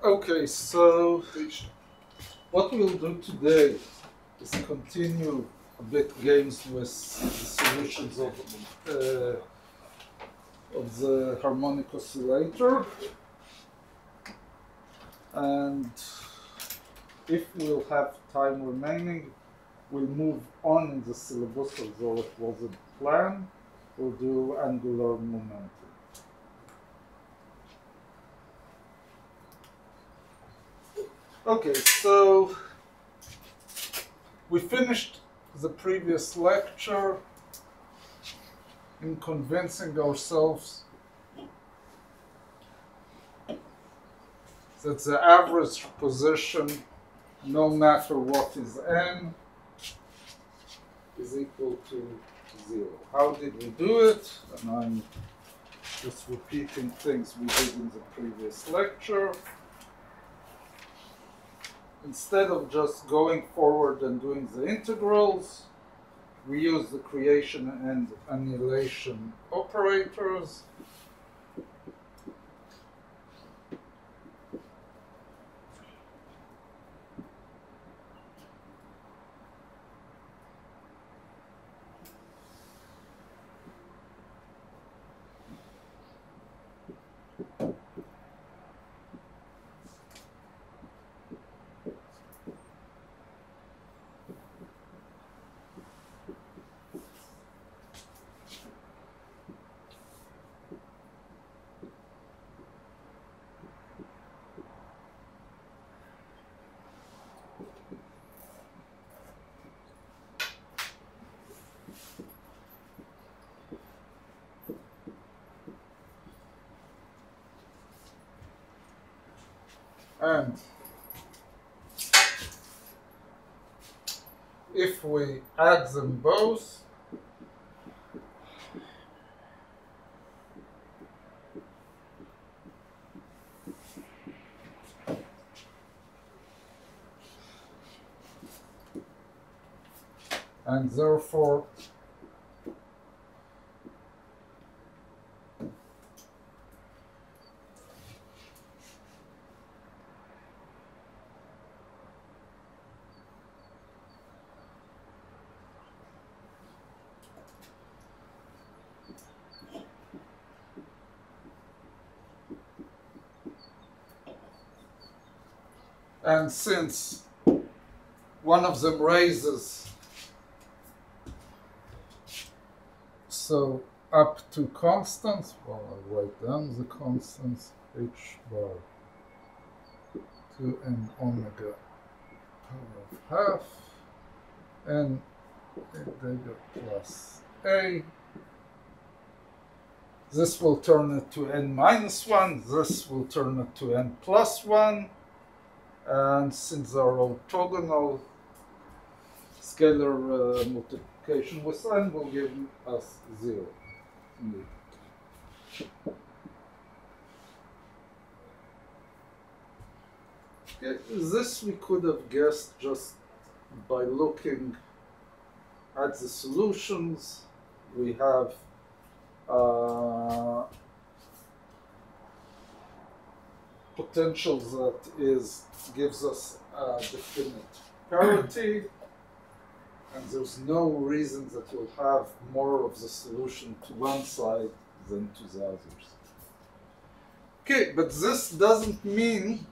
Okay, so what we'll do today is continue a bit games with the solutions of the harmonic oscillator, and if we'll have time remaining, we'll move on in the syllabus, although it wasn't planned. We'll do angular momentum. Okay, so we finished the previous lecture in convincing ourselves that the average position, no matter what is n, is equal to 0. How did we do it? And I'm just repeating things we did in the previous lecture. Instead of just going forward and doing the integrals, we use the creation and annihilation operators. And if we add them both, and therefore and since one of them raises so up to constants, well, I'll write down the constants, h bar 2n omega power of half, n omega plus a. This will turn it to n minus 1, this will turn it to n plus 1, and since they're orthogonal, scalar multiplication with n will give us 0. Okay, this we could have guessed just by looking at the solutions. We have potential that gives us a definite parity, and there's no reason that you'll have more of the solution to one side than to the others. Okay, but this doesn't mean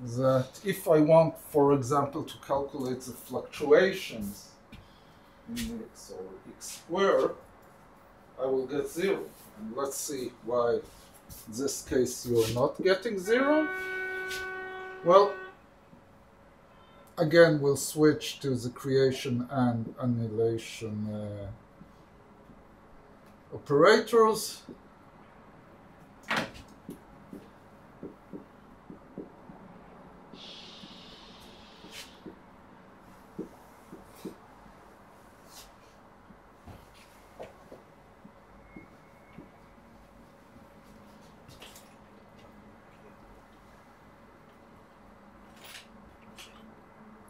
that if I want, for example, to calculate the fluctuations in x or x squared, I will get 0. And let's see why in this case you're not getting 0. Well, again, we'll switch to the creation and annihilation operators.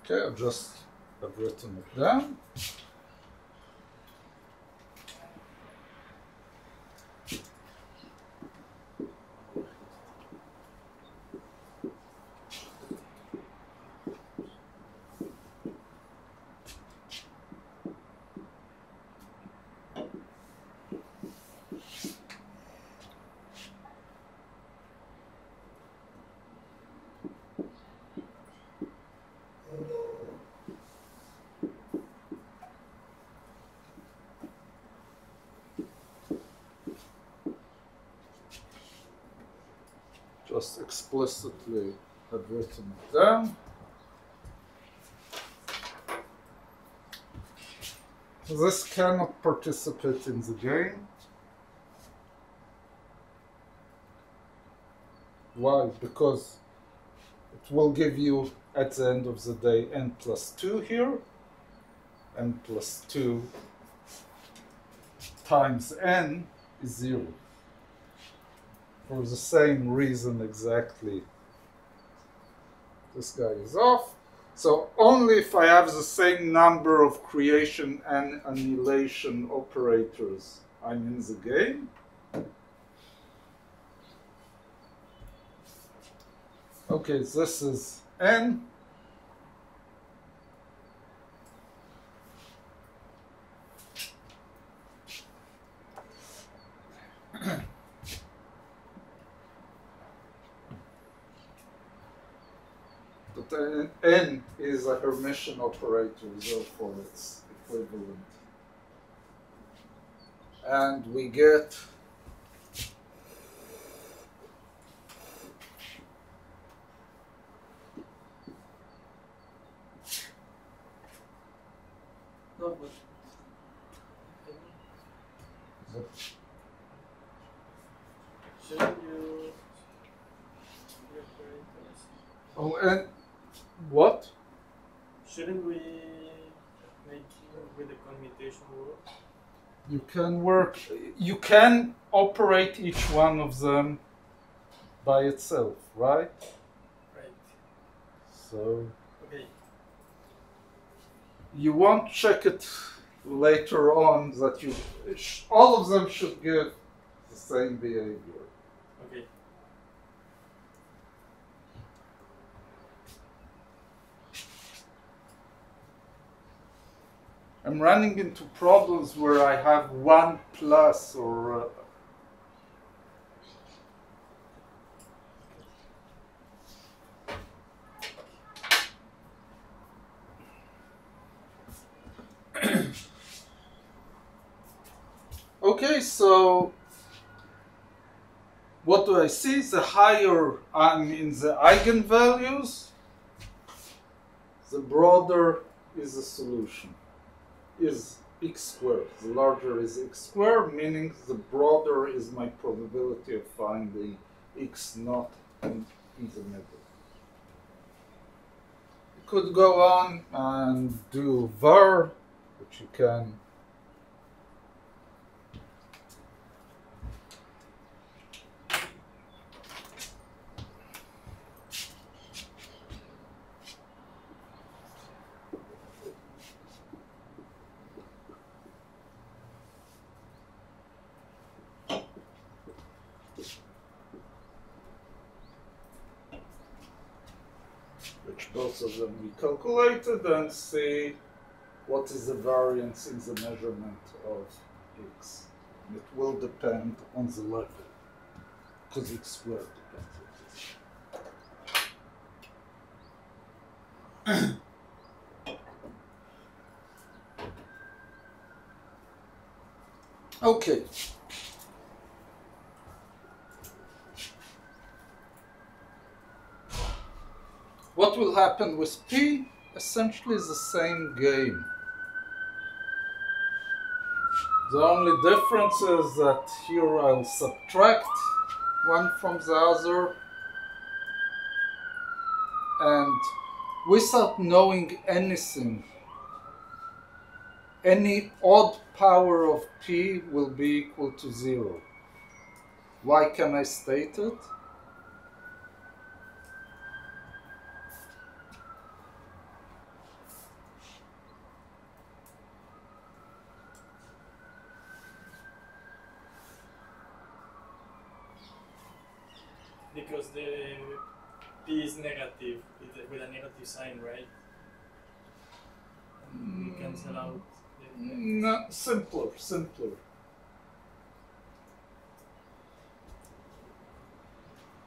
Okay, I've just written it down. just explicitly have written it down. This cannot participate in the game. Why? Because it will give you, at the end of the day, n plus 2 here. N plus 2 times n is 0. For the same reason exactly. This guy is off. So only if I have the same number of creation and annihilation operators, I'm in the game. Okay, this is n. But n is a Hermitian operator, therefore it's equivalent. And we get shouldn't you oh, and what? shouldn't we make with the commutation work? You can work, you can operate each one of them by itself, right? Right. So Okay. you won't check it later on that you, all of them should give the same behavior. Okay. I'm running into problems where I have 1 plus or okay, so what do I see? The higher I'm in the eigenvalues, the broader is the solution. Is x squared. The larger is x squared, meaning the broader is my probability of finding x not in the middle. You could go on and do var, which you can. Both of them we calculated and see what is the variance in the measurement of x. And it will depend on the level, because x squared depends on this. Okay. What will happen with P? Essentially is the same game. The only difference is that here I'll subtract one from the other, and without knowing anything, any odd power of P will be equal to 0. Why can I state it? Because the P is negative, with a negative sign, right? And we cancel out the No, simpler.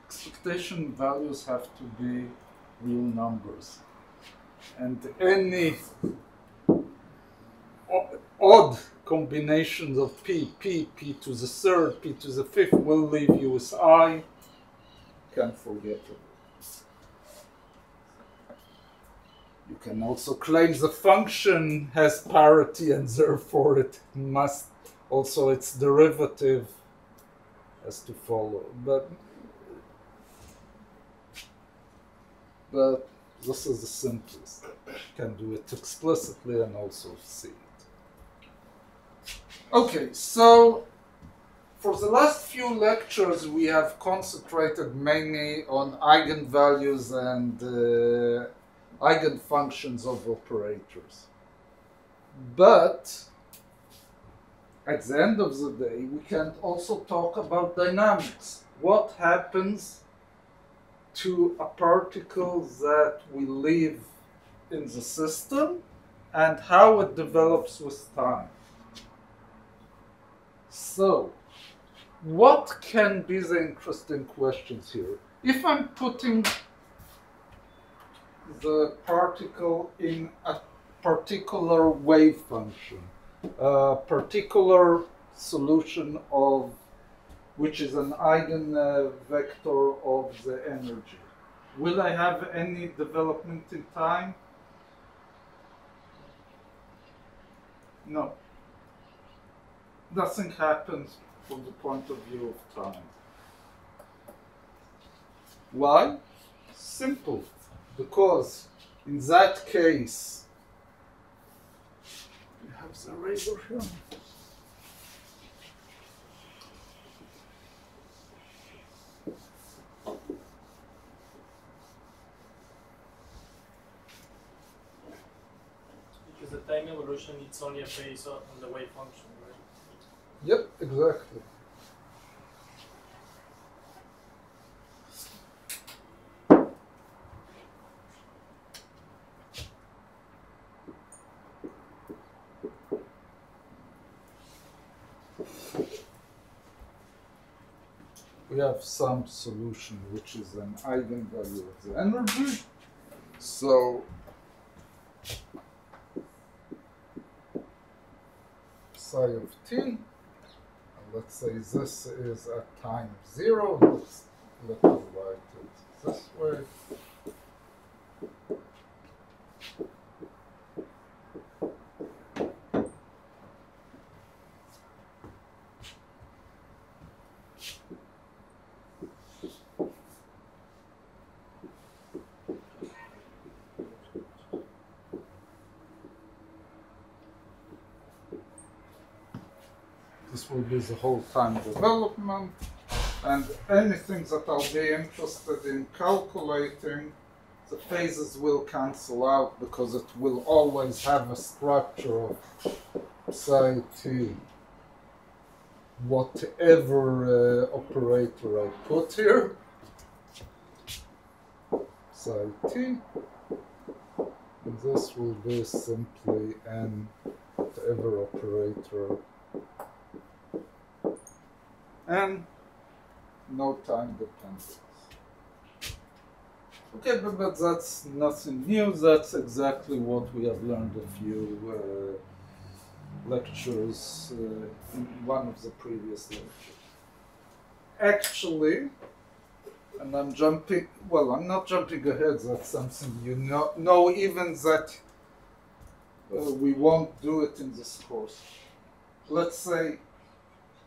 Expectation values have to be real numbers. And any odd combinations of P to the third, P to the fifth will leave you with I. can forget it. You can also claim the function has parity and therefore it must also its derivative has to follow. But this is the simplest. You can do it explicitly and also see it. Okay, so for the last few lectures we have concentrated mainly on eigenvalues and eigenfunctions of operators. But at the end of the day, we can also talk about dynamics. What happens to a particle that we leave in the system and how it develops with time. So, what can be the interesting questions here? If I'm putting the particle in a particular wave function, a particular solution of which is an eigenvector of the energy, will I have any development in time? No. Nothing happens from the point of view of time. Why? Simple. Because in that case, we have the razor here. Because the time evolution, it's only a phase on the wave function, right? Yep, exactly. We have some solution which is an eigenvalue of the energy. So psi of t, and let's say this is at time 0. Let's write it this way. This will be the whole time development, and anything that I'll be interested in calculating, the phases will cancel out because it will always have a structure of psi t, whatever operator I put here, psi t, and this will be simply n whatever operator and no time dependence. Okay, but that's nothing new. That's exactly what we have learned a few lectures in one of the previous lectures. Actually, and I'm jumping, well, I'm not jumping ahead, that's something you know even that we won't do it in this course. Let's say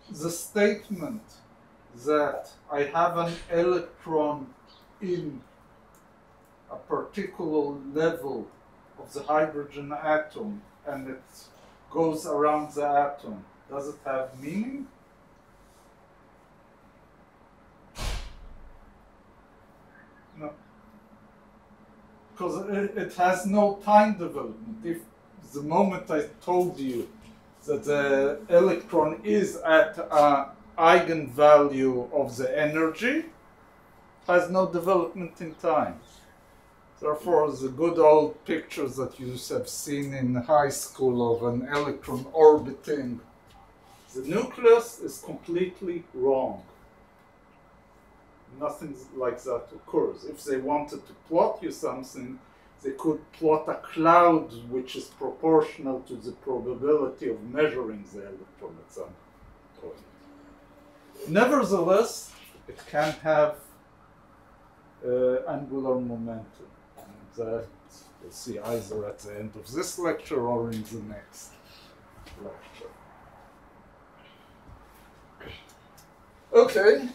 the statement that I have an electron in a particular level of the hydrogen atom and it goes around the atom, does it have meaning? No. Because it has no time development. If the moment I told you that the electron is at an eigenvalue of the energy, has no development in time. Therefore, the good old pictures that you have seen in high school of an electron orbiting the nucleus is completely wrong. Nothing like that occurs. If they wanted to plot you something, they could plot a cloud which is proportional to the probability of measuring the electron at some point. Nevertheless, it can have angular momentum. And that we'll see either at the end of this lecture or in the next lecture. Okay,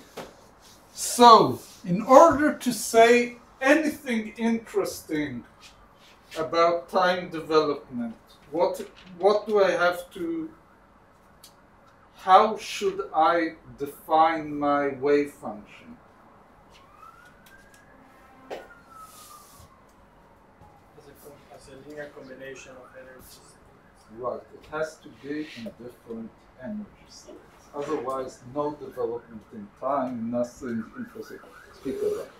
so in order to say anything interesting about time development, what do I have to, how should I define my wave function? As a linear combination of energies. Right, it has to be in different energy states. Otherwise, no development in time, nothing interesting to speak about.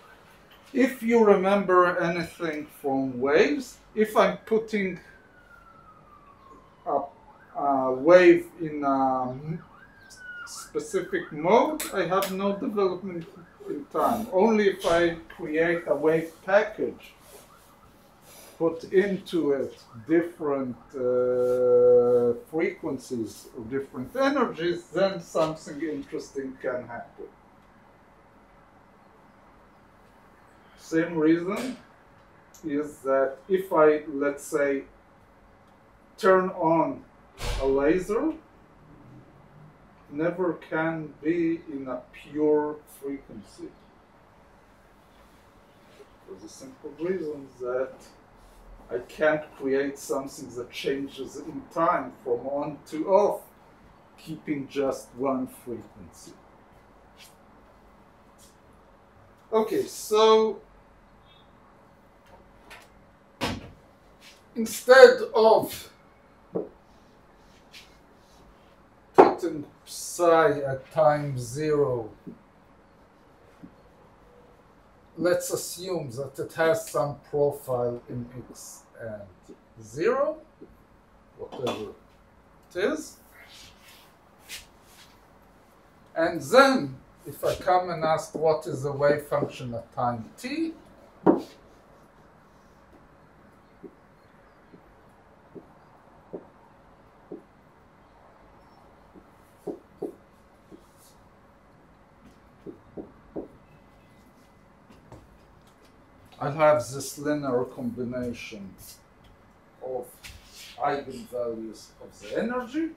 If you remember anything from waves, if I'm putting a wave in a specific mode, I have no development in time. Only if I create a wave package, put into it different frequencies or different energies, then something interesting can happen. Same reason is that if I, let's say, turn on a laser, never can be in a pure frequency. For the simple reason that I can't create something that changes in time from on to off, keeping just one frequency. Okay, so instead of putting psi at time 0, let's assume that it has some profile in x and 0, whatever it is. And then, if I come and ask what is the wave function at time t, I'll have this linear combination of eigenvalues of the energy.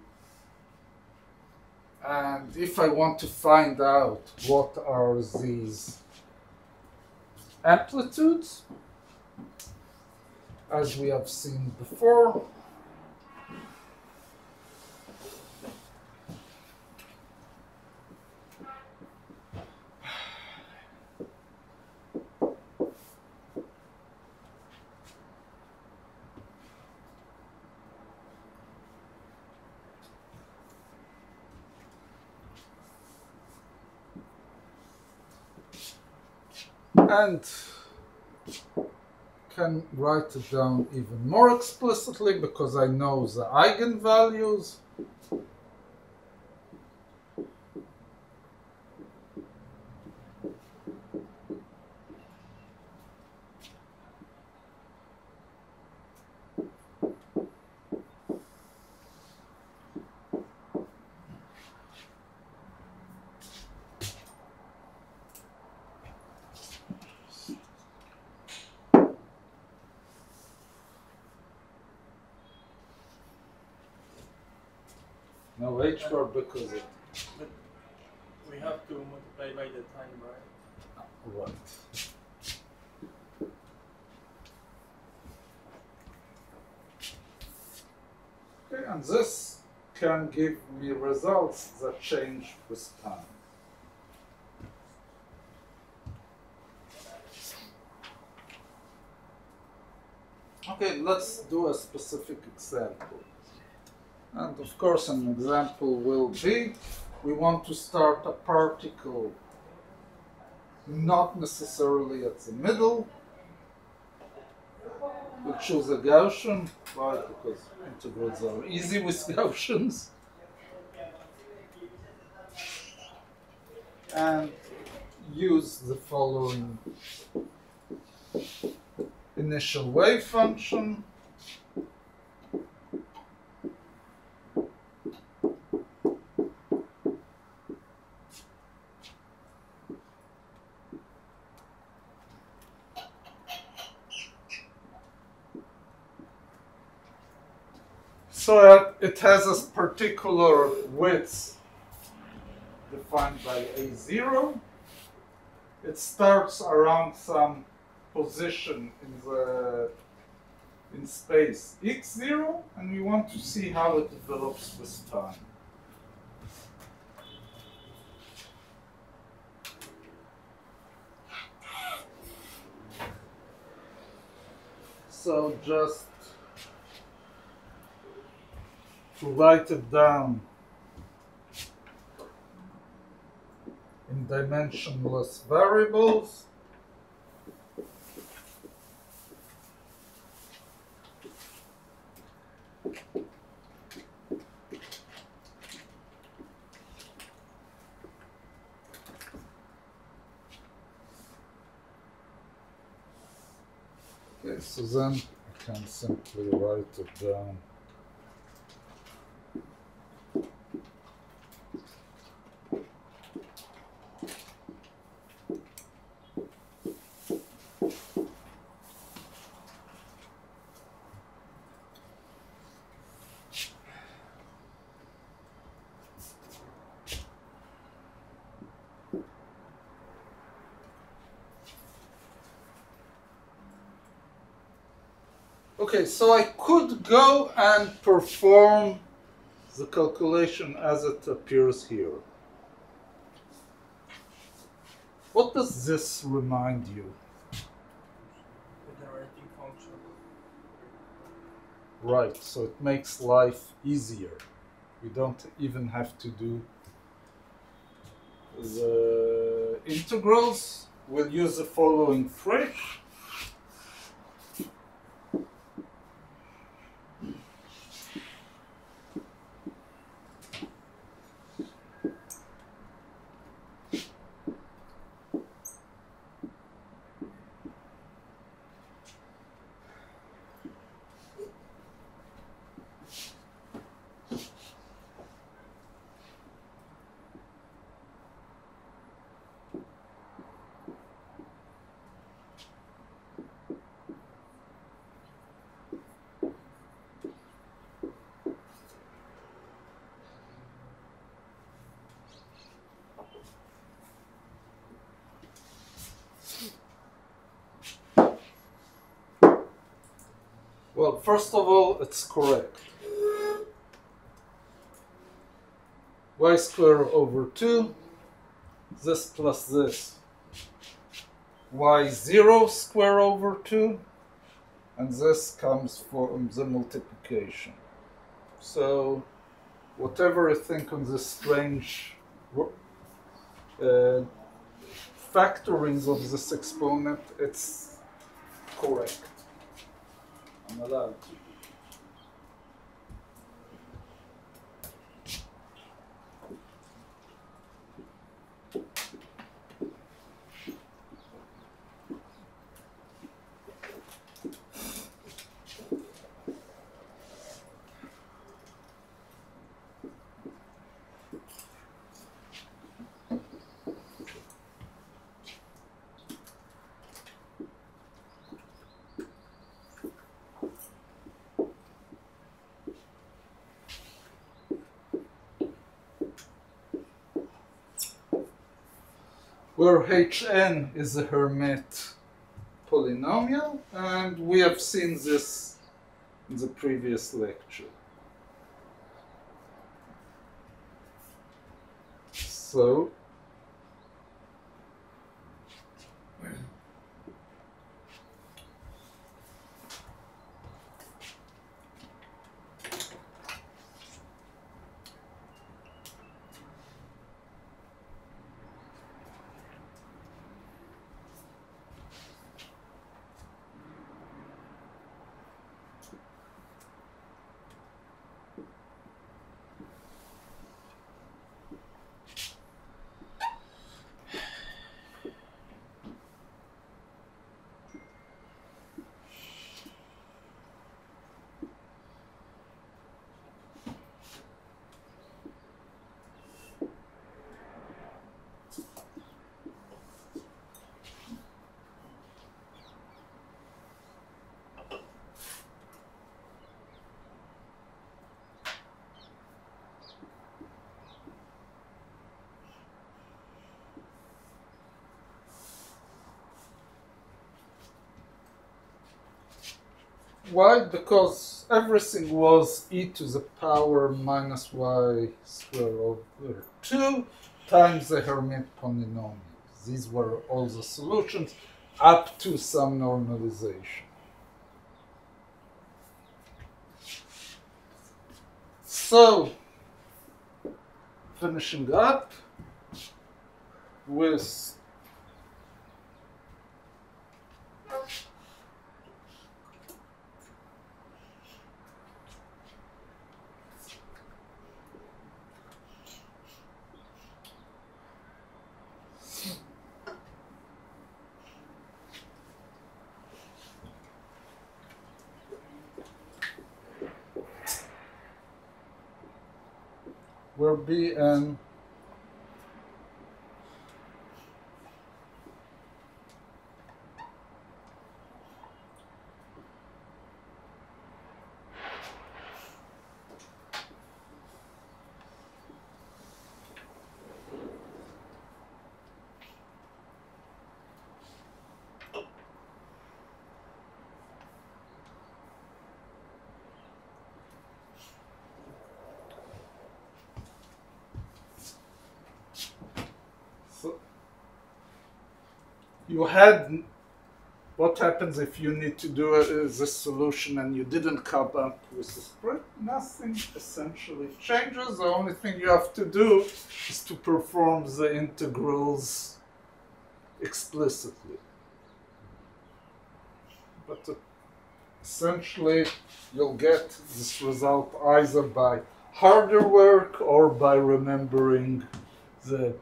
And if I want to find out what are these amplitudes, as we have seen before, and can write it down even more explicitly because I know the eigenvalues. No h bar because it. But we have to multiply by the time, right? Right. Okay, and this can give me results that change with time. Okay, let's do a specific example. And of course, an example will be, we want to start a particle not necessarily at the middle. We choose a Gaussian, right, because integrals are easy with Gaussians. And use the following initial wave function. So it has a particular width defined by A0. It starts around some position in space x0, and we want to see how it develops with time. So just to write it down in dimensionless variables, okay, so then I can simply write it down. Okay, so I could go and perform the calculation as it appears here. What does this remind you? The generating function. Right, so it makes life easier. We don't even have to do the integrals. We'll use the following trick. Well, first of all, it's correct. Y squared over 2, this plus this. Y0 squared over 2, and this comes from the multiplication. So, whatever you think on this strange factorings of this exponent, it's correct. I'm allowed to. Where Hn is a Hermite polynomial, and we have seen this in the previous lecture. So, Why? Because everything was e to the power minus y squared over 2 times the Hermite polynomials. These were all the solutions up to some normalization. So, finishing up with where Bn you had, what happens if you need to do this solution and you didn't come up with a spread? Nothing essentially changes. The only thing you have to do is to perform the integrals explicitly. But essentially, you'll get this result either by harder work or by remembering the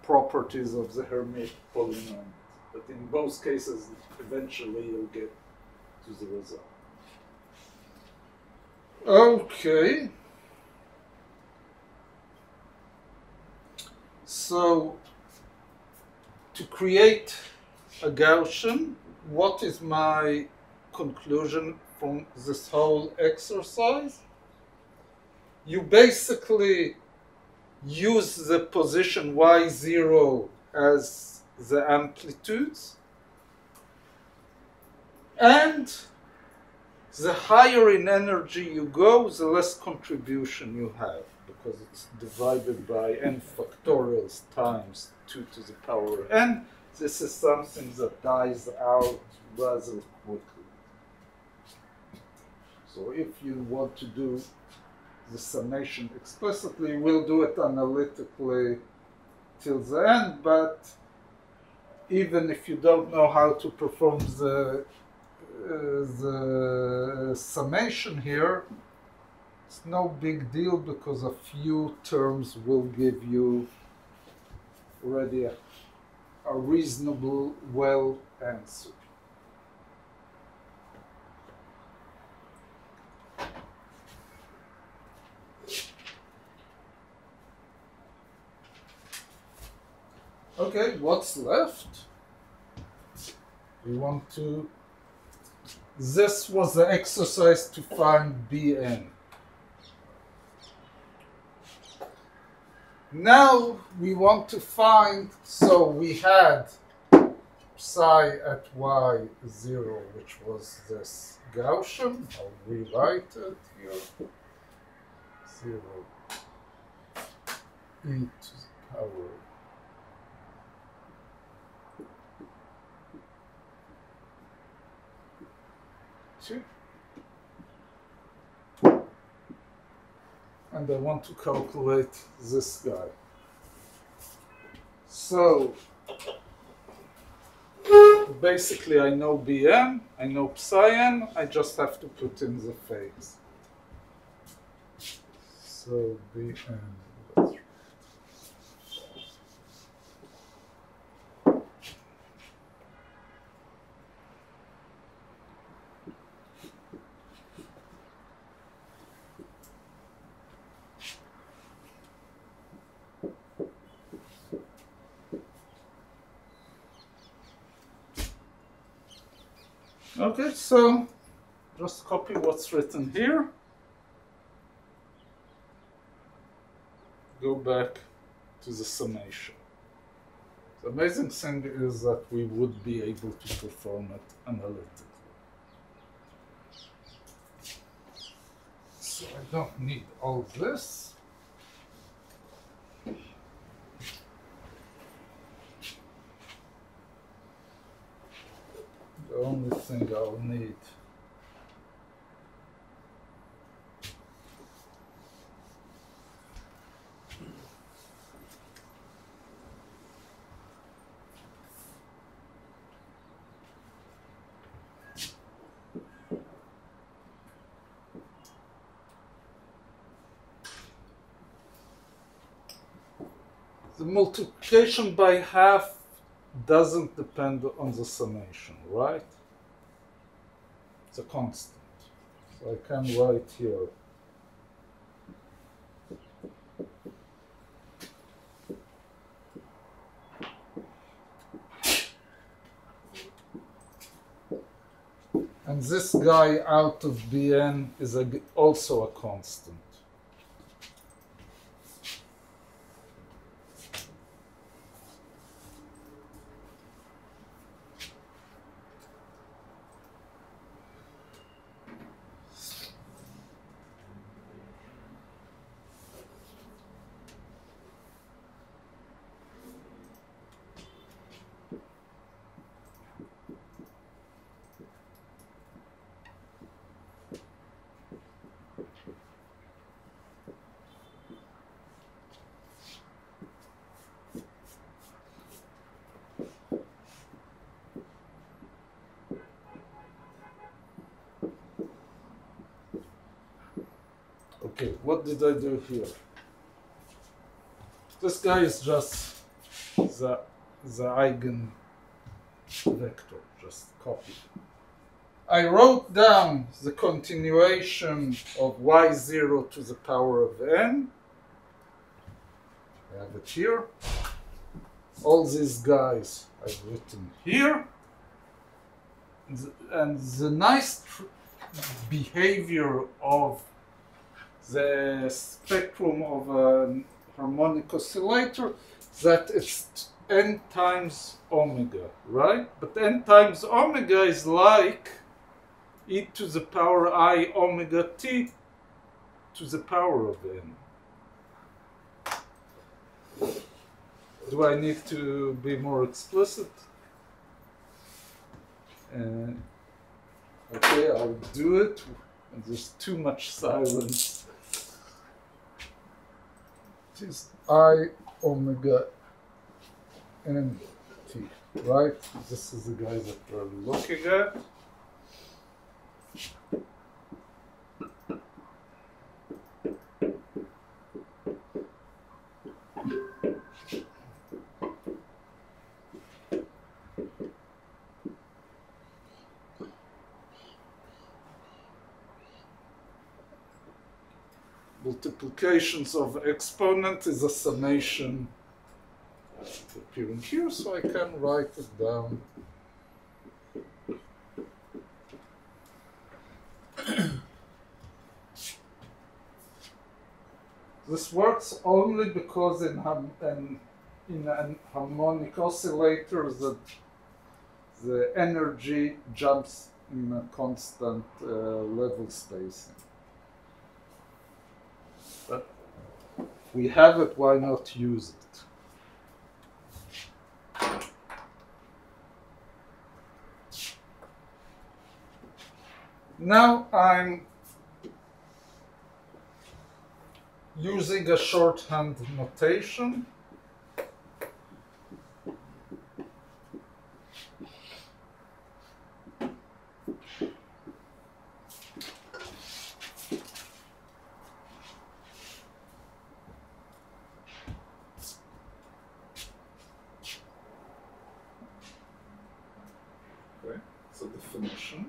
properties of the Hermite polynomial. But in both cases, eventually you'll get to the result. Okay. So, to create a Gaussian, what is my conclusion from this whole exercise? You basically use the position y0 as the amplitudes, and the higher in energy you go, the less contribution you have, because it's divided by n factorials times 2 to the power n. This is something that dies out rather quickly. So if you want to do the summation explicitly, we'll do it analytically till the end, but even if you don't know how to perform the summation here, it's no big deal because a few terms will give you already a reasonable well answer. Okay, what's left? We want to, this was the exercise to find Bn. Now we want to find, so we had psi at y0, which was this Gaussian. I'll rewrite it here. 0 e to the power and I want to calculate this guy. So basically I know Bn, I know psi-n, I just have to put in the phase. So Bn, that's right. Okay, so just copy what's written here. Go back to the summation. The amazing thing is that we would be able to perform it analytically. So I don't need all this. The only thing I'll need the multiplication by half doesn't depend on the summation, right? It's a constant. So I can write here and this guy out of Bn is also a constant. Okay, what did I do here? This guy is just the eigen vector, just copy. I wrote down the continuation of y0 to the power of n. I have it here. All these guys I've written here. And the nice behavior of the spectrum of a harmonic oscillator that it's n times omega, right? But n times omega is like e to the power I omega t to the power of n. Do I need to be more explicit? Okay, I'll do it. And there's too much silence. It is I omega n t, right? This is the guy that we're looking at. Multiplications of exponent is a summation appearing here, so I can write it down. This works only because in an harmonic oscillator the energy jumps in a constant level spacing. But we have it, why not use it? Now I'm using a shorthand notation. Definition.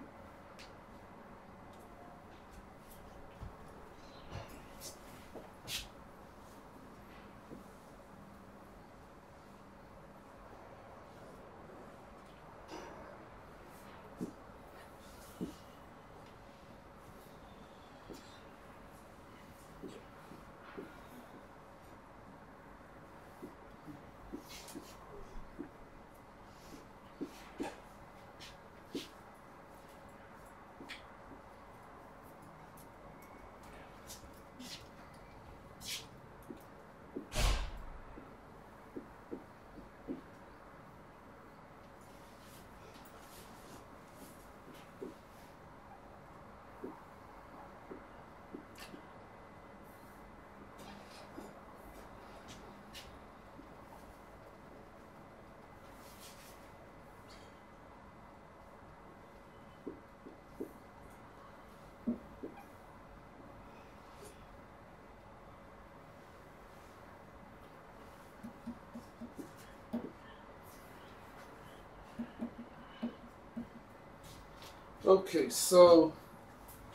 Okay, so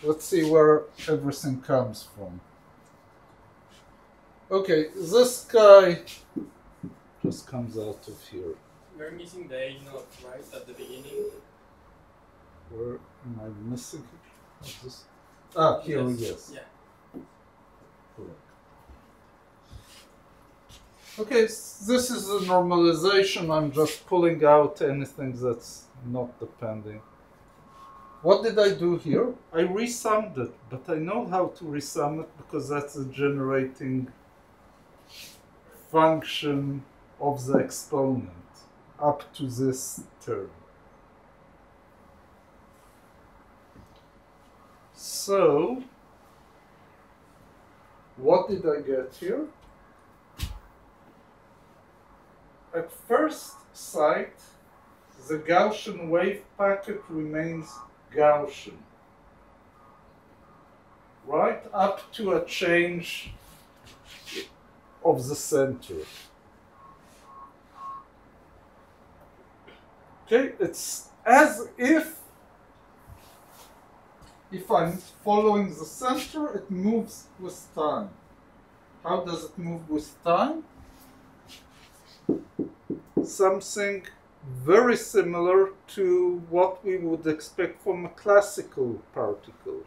let's see where everything comes from. Okay, this guy just comes out of here. We're missing the A note, right, at the beginning? Where am I missing it? What's this? Ah, here, yes. Yeah. Correct. Okay, this is the normalization. I'm just pulling out anything that's not depending. What did I do here? I resummed it, but I know how to resum it because that's a generating function of the exponent up to this term. So, what did I get here? At first sight, the Gaussian wave packet remains Gaussian, right up to a change of the center. Okay, it's as if I'm following the center, it moves with time. How does it move with time? Something very similar to what we would expect from a classical particle.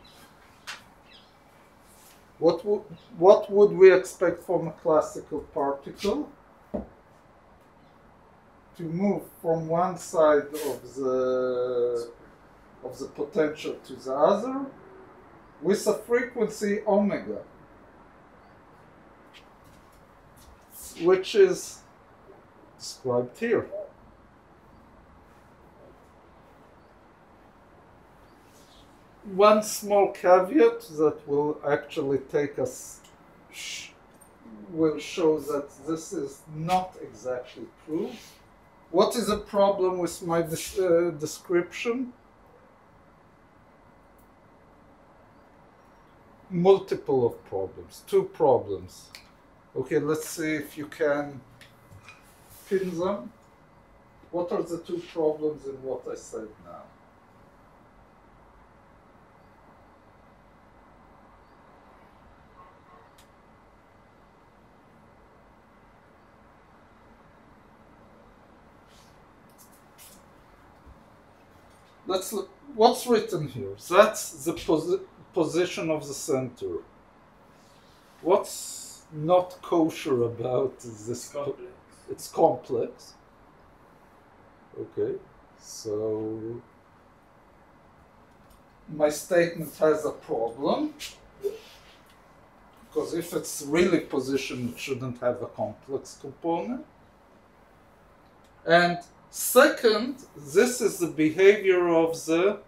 What would we expect from a classical particle? To move from one side of the potential to the other with a frequency omega, which is described here. One small caveat that will actually take us, will show that this is not exactly true. What is the problem with my description? Multiple of problems, 2 problems. Okay, let's see if you can pin them. What are the 2 problems in what I said now? Let's look. What's written here? That's the position of the center. What's not kosher about this? Complex. It's complex. Okay, so my statement has a problem because if it's really positioned, it shouldn't have a complex component. And second, this is the behavior of the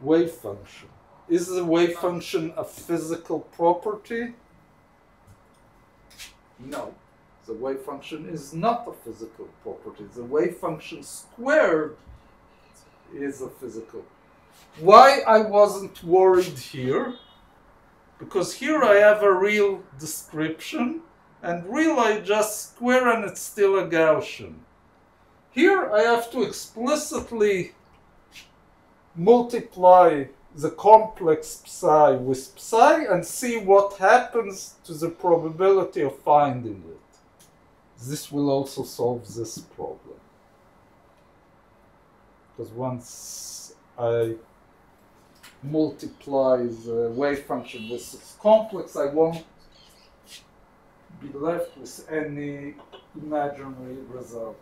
wave function. Is the wave function a physical property? No. The wave function is not a physical property. The wave function squared is a physical. Why I wasn't worried here? Because here I have a real description, and real I just square and it's still a Gaussian. Here I have to explicitly multiply the complex psi with psi and see what happens to the probability of finding it. This will also solve this problem. Because once I multiply the wave function with its complex, I won't be left with any imaginary result.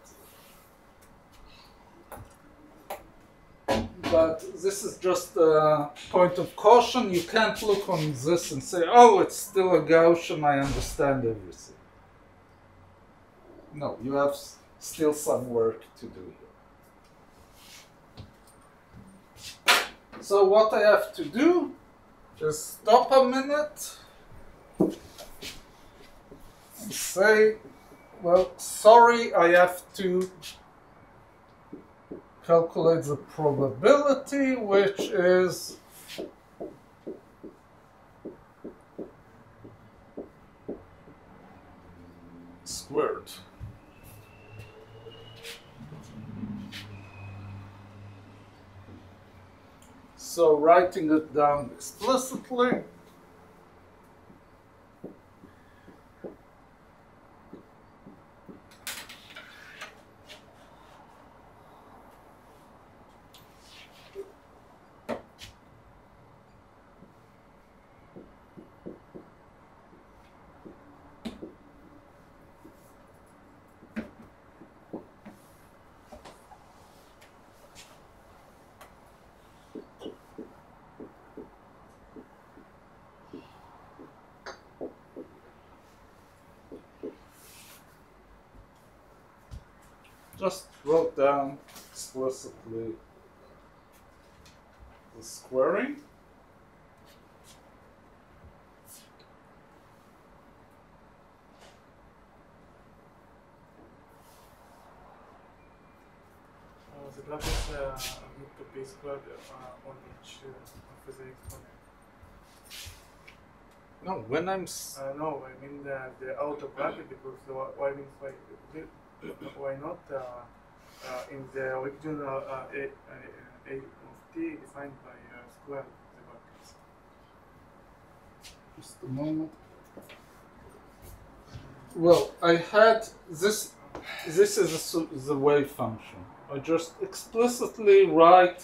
But this is just a point of caution. You can't look on this and say, oh, it's still a Gaussian, I understand everything. No, you have still some work to do here. So what I have to do is stop a minute and say, well, sorry, I have to calculate the probability, which is squared. So writing it down explicitly, just wrote down explicitly the squaring. The graph is need to be squared on each of the exponent. No, when I'm No, I mean the outer bracket, because the y means y. Why not in the original a of t defined by square the brackets? just a moment. Well, I had this. This is the wave function. I just explicitly write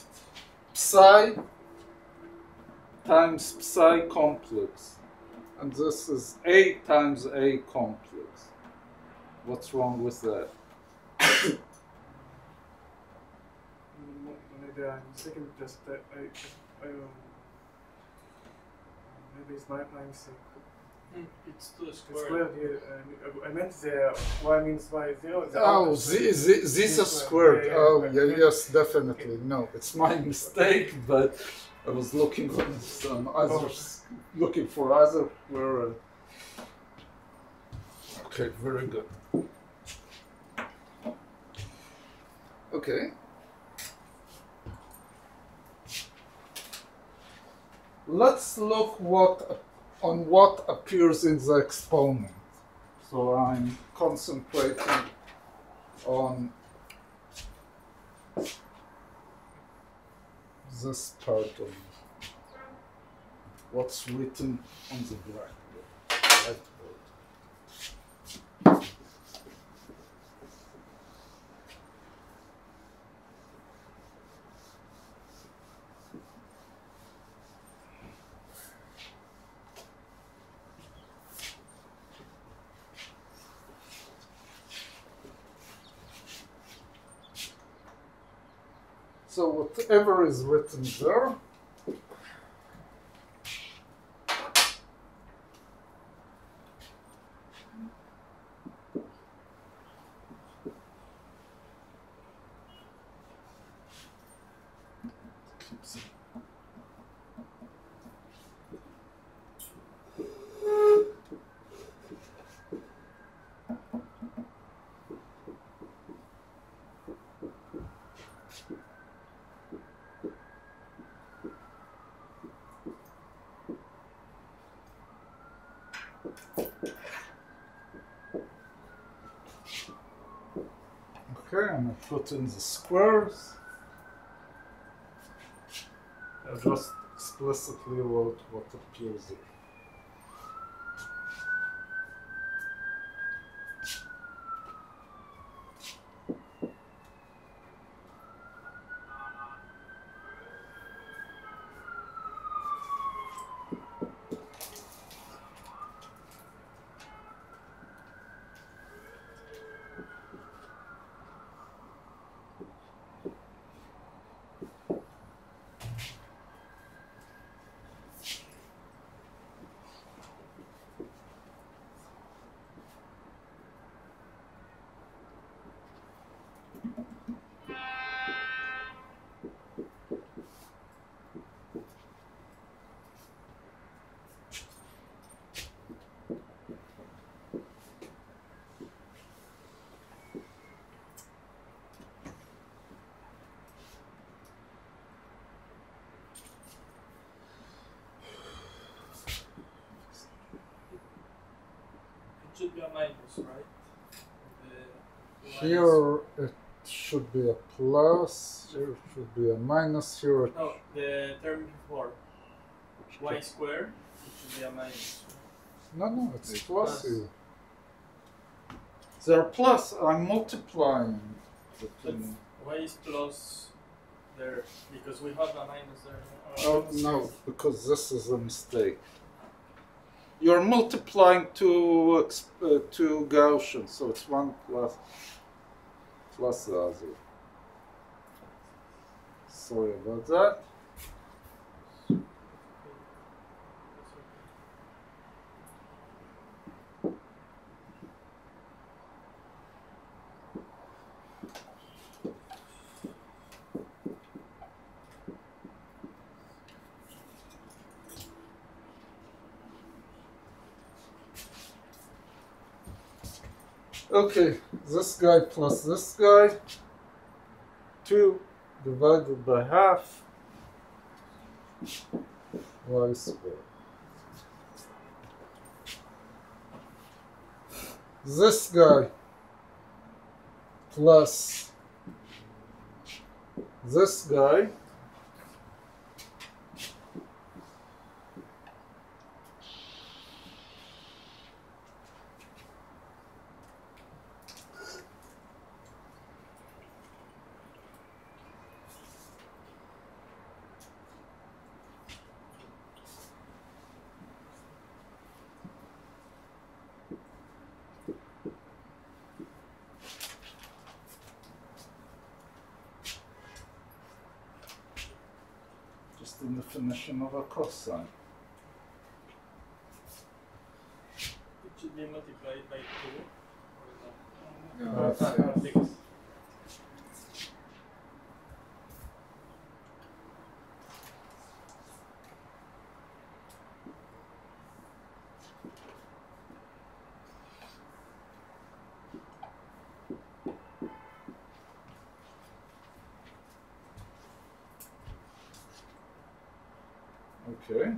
psi times psi complex, and this is a times a complex. What's wrong with that? Maybe I'm mistaken. Just maybe it's my mistake. It's too It's square. squared here. I meant the y means y0. Oh, these are squared. Oh, yeah, yes, definitely. No, it's my mistake, but I was looking on some others, looking for other where. Okay, very good. Okay. Let's look on what appears in the exponent. So I'm concentrating on this part of what's written on the blackboard. So whatever is written there, okay, and I put in the squares. I just explicitly wrote what appears there. It should be a minus, right? Here it should be a plus, here should be a minus, here No, the term before. Y squared, it should be a minus. no, it's plus plus. here. They're plus, I'm multiplying. But y is plus there, because we have a minus there. Oh, no, because this is a mistake. You're multiplying two Gaussian, so it's 1 plus the other. Sorry about that. Okay, this guy plus this guy, 2 divided by half, y squared. This guy plus this guy, just the definition of a cosine. It should be multiplied by 2. Yeah, Six. Okay.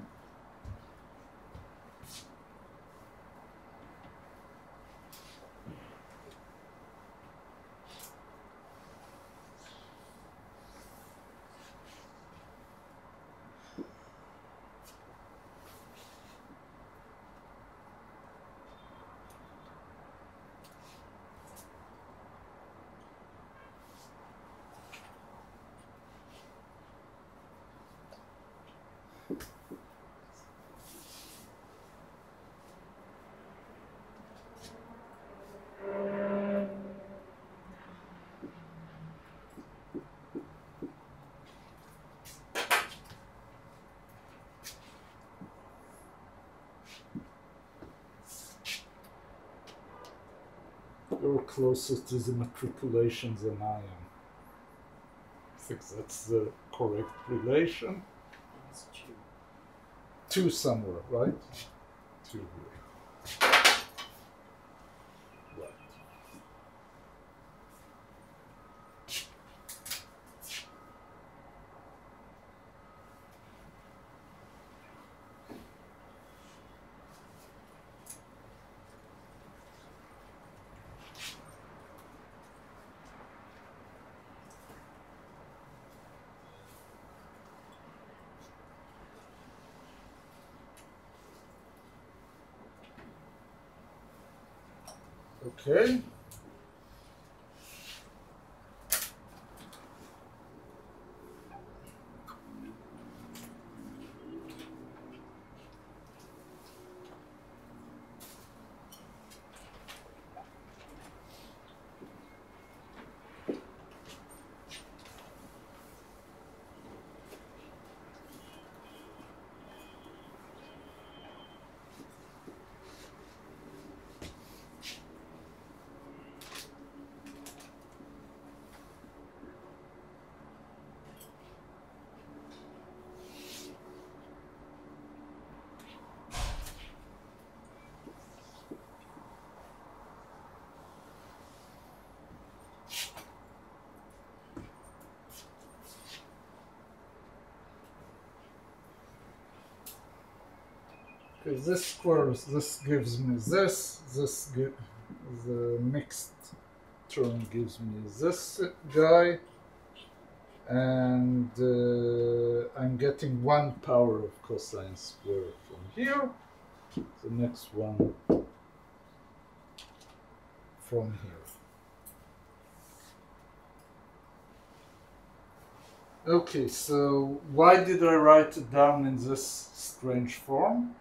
You're closer to the matriculation than I am. I think that's the correct relation. It's 2 somewhere, right? 2 here. Right. Okay. Okay, this squares, this gives me this gives the mixed term gives me this guy, and I'm getting 1 power of cosine squared from here. The next one from here. Okay, so why did I write it down in this strange form?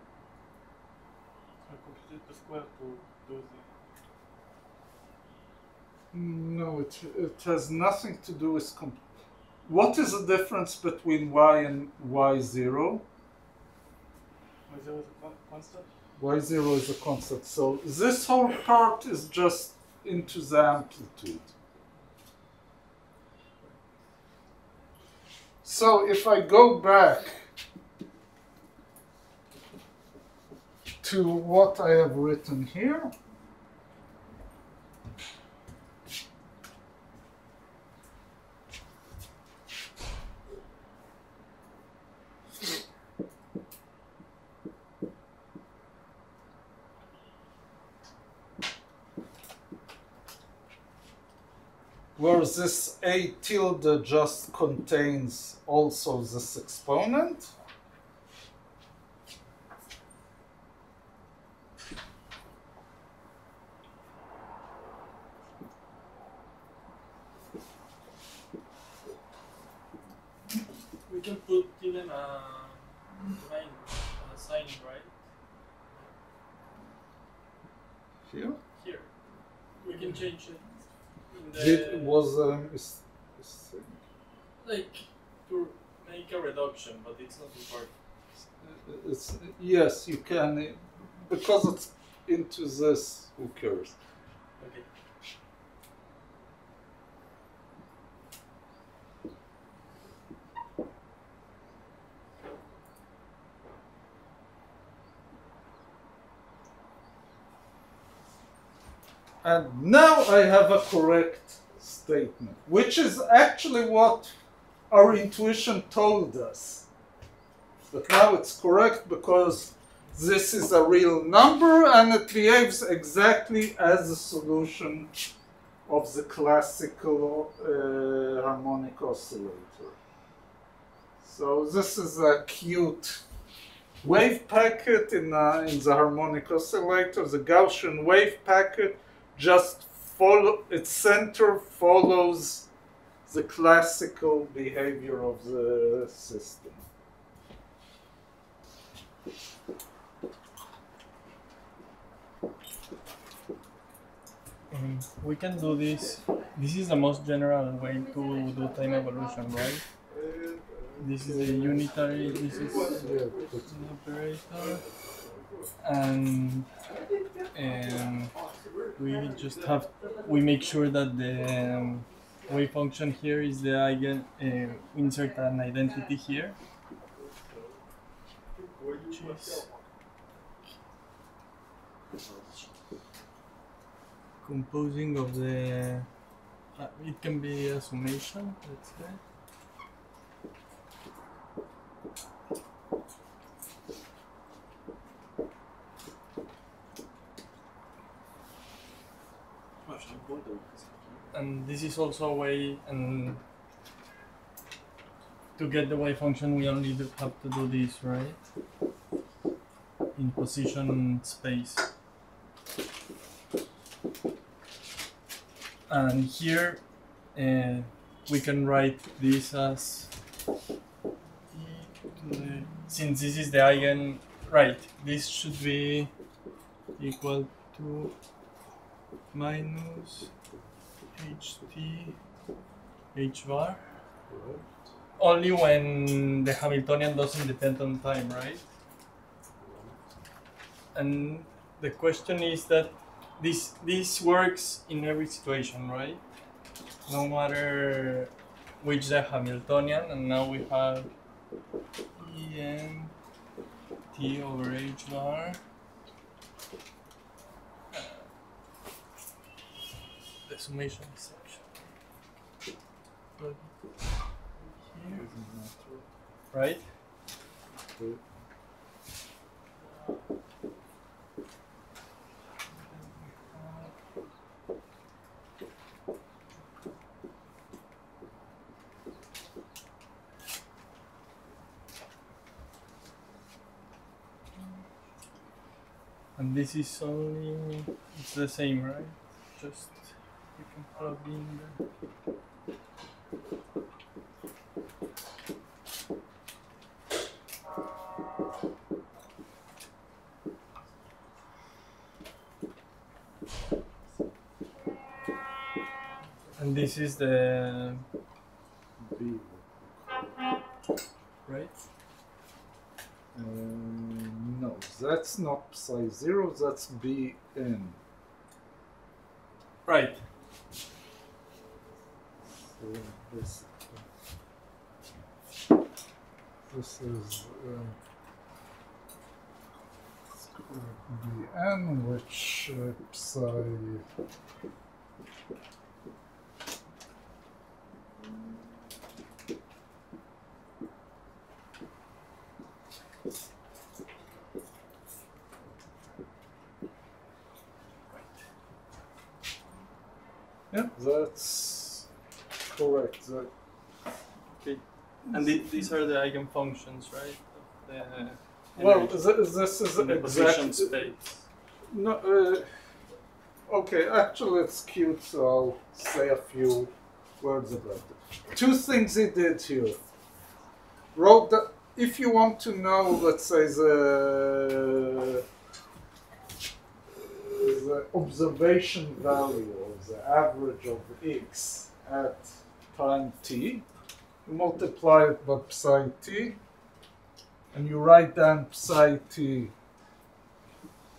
I computed the square to do the. No, it has nothing to do with what is the difference between y and y0? Y0 is a constant? Y0 is a constant. So this whole part is just into the amplitude. So if I go back to what I have written here, where this a tilde just contains also this exponent. We can put even a sign, right? Here? Here. We can change it. It was like to make a reduction, but it's not important. yes, you can, because it's into this, who cares? Okay. And now I have a correct statement, which is actually what our intuition told us. But now it's correct because this is a real number and it behaves exactly as a solution of the classical harmonic oscillator. So this is a cute wave packet in the harmonic oscillator, the Gaussian wave packet. Just follow its center follows the classical behavior of the system. We can do this. This is the most general way to do time evolution, right? This is a unitary, this is an operator, and we make sure that the wave function here is the eigen, insert an identity here, which is composing of the, it can be a summation, let's say. And this is also a way, and to get the wave function we only have to do this, right? In position space. And here we can write this as since this is the eigen, right, this should be equal to minus ht h bar, only when the Hamiltonian doesn't depend on time, right? And the question is that this works in every situation, right? No matter which the Hamiltonian, and now we have En t over h bar. The summation is actually but here, right? And this is only, it's the same, right? Just, you can plug in there. And this is the B. right? No, that's not psi 0, that's Bn. Right. So this is Bn, which psi. Yeah, that's correct. Okay. And these are the eigenfunctions, right? Of the Well, energy this is in the position exact. space. No, okay, actually it's cute, so I'll say a few words about it. Two things he did here. Wrote that if you want to know, let's say, the observation value or the average of x at time t, you multiply it by psi t, and you write down psi t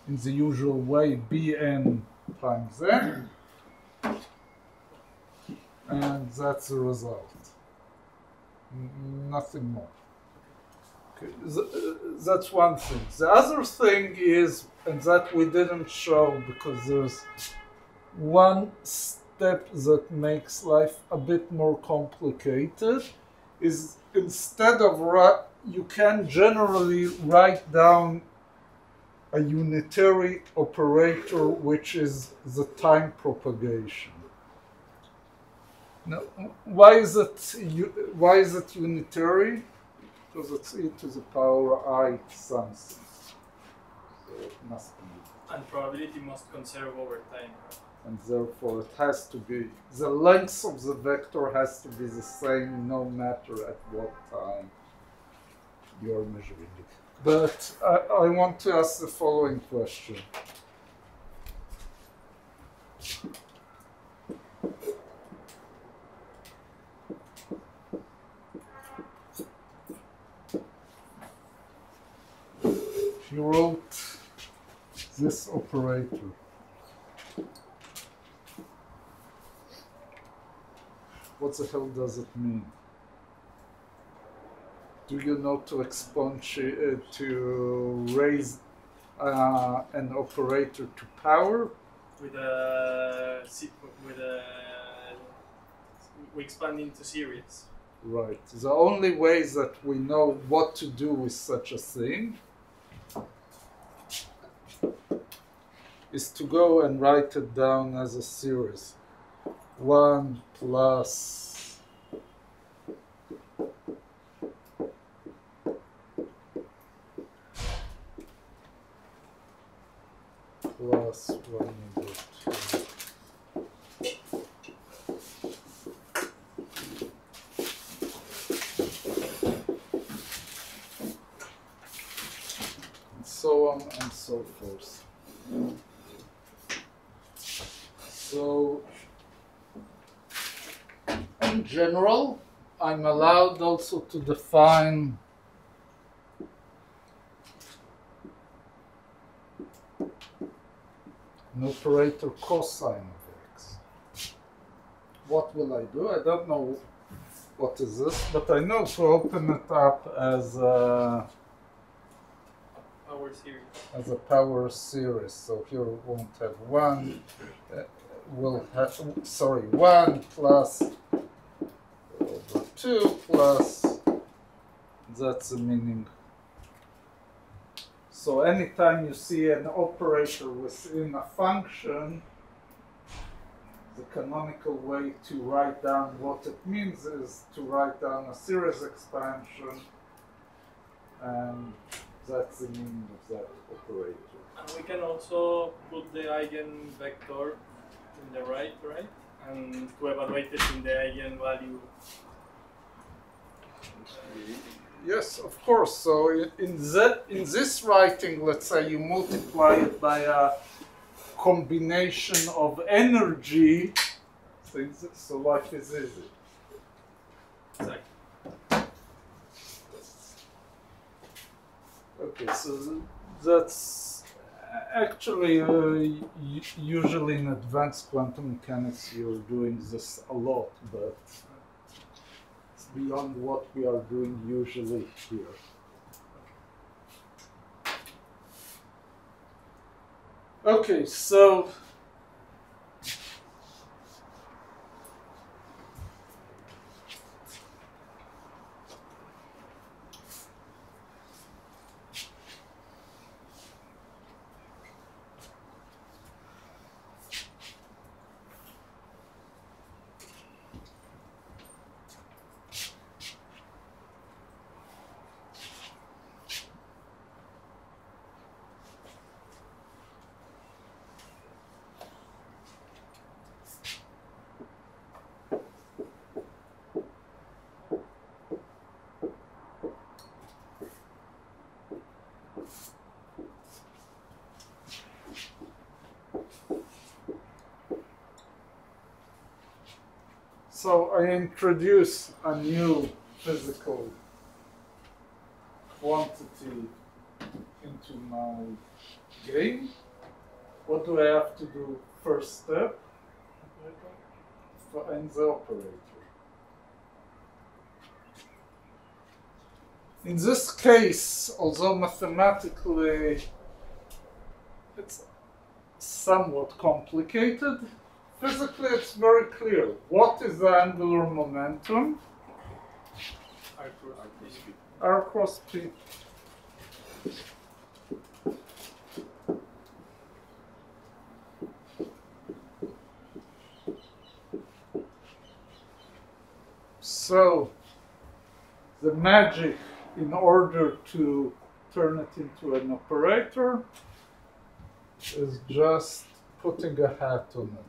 in the usual way, bn times n, and that's the result. Nothing more. Okay. That's one thing. The other thing is, and that we didn't show because there's one step that makes life a bit more complicated, is instead of you can generally write down a unitary operator which is the time propagation. Now, why is it unitary? Because it's e to the power I something. So it must be. And probability must conserve over time, right? And therefore it has to be, the length of the vector has to be the same no matter at what time you're measuring it. But I want to ask the following question. If you wrote this operator, what the hell does it mean? Do you know to to raise an operator to power? We expand into series. Right. The only way that we know what to do with such a thing is to go and write it down as a series. 1 plus plus 1 over 2. And so on and so forth. So, in general, I'm allowed also to define an operator cosine of x. What will I do? I don't know what is this, but I know to open it up as a Power series. as a power series. So here we won't have 1. We'll have 1 plus over 2 plus, that's the meaning. So anytime you see an operator within a function, the canonical way to write down what it means is to write down a series expansion, and that's the meaning of that operator. And we can also put the eigenvector in the right, and to evaluate it in the eigenvalue. Yes, of course. So in this writing, let's say you multiply it by a combination of energy. So life is easy. Exactly. Okay, so that's actually usually in advanced quantum mechanics you're doing this a lot, but it's beyond what we are doing usually here. Okay, so I introduce a new physical quantity into my game. What do I have to do first step? Find the operator. In this case, although mathematically it's somewhat complicated, physically it's very clear. What is the angular momentum? R cross P. So the magic, in order to turn it into an operator, is just putting a hat on it.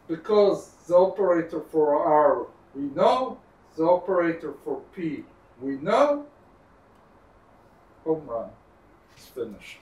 Because the operator for R we know, the operator for P we know, home run, it's finished.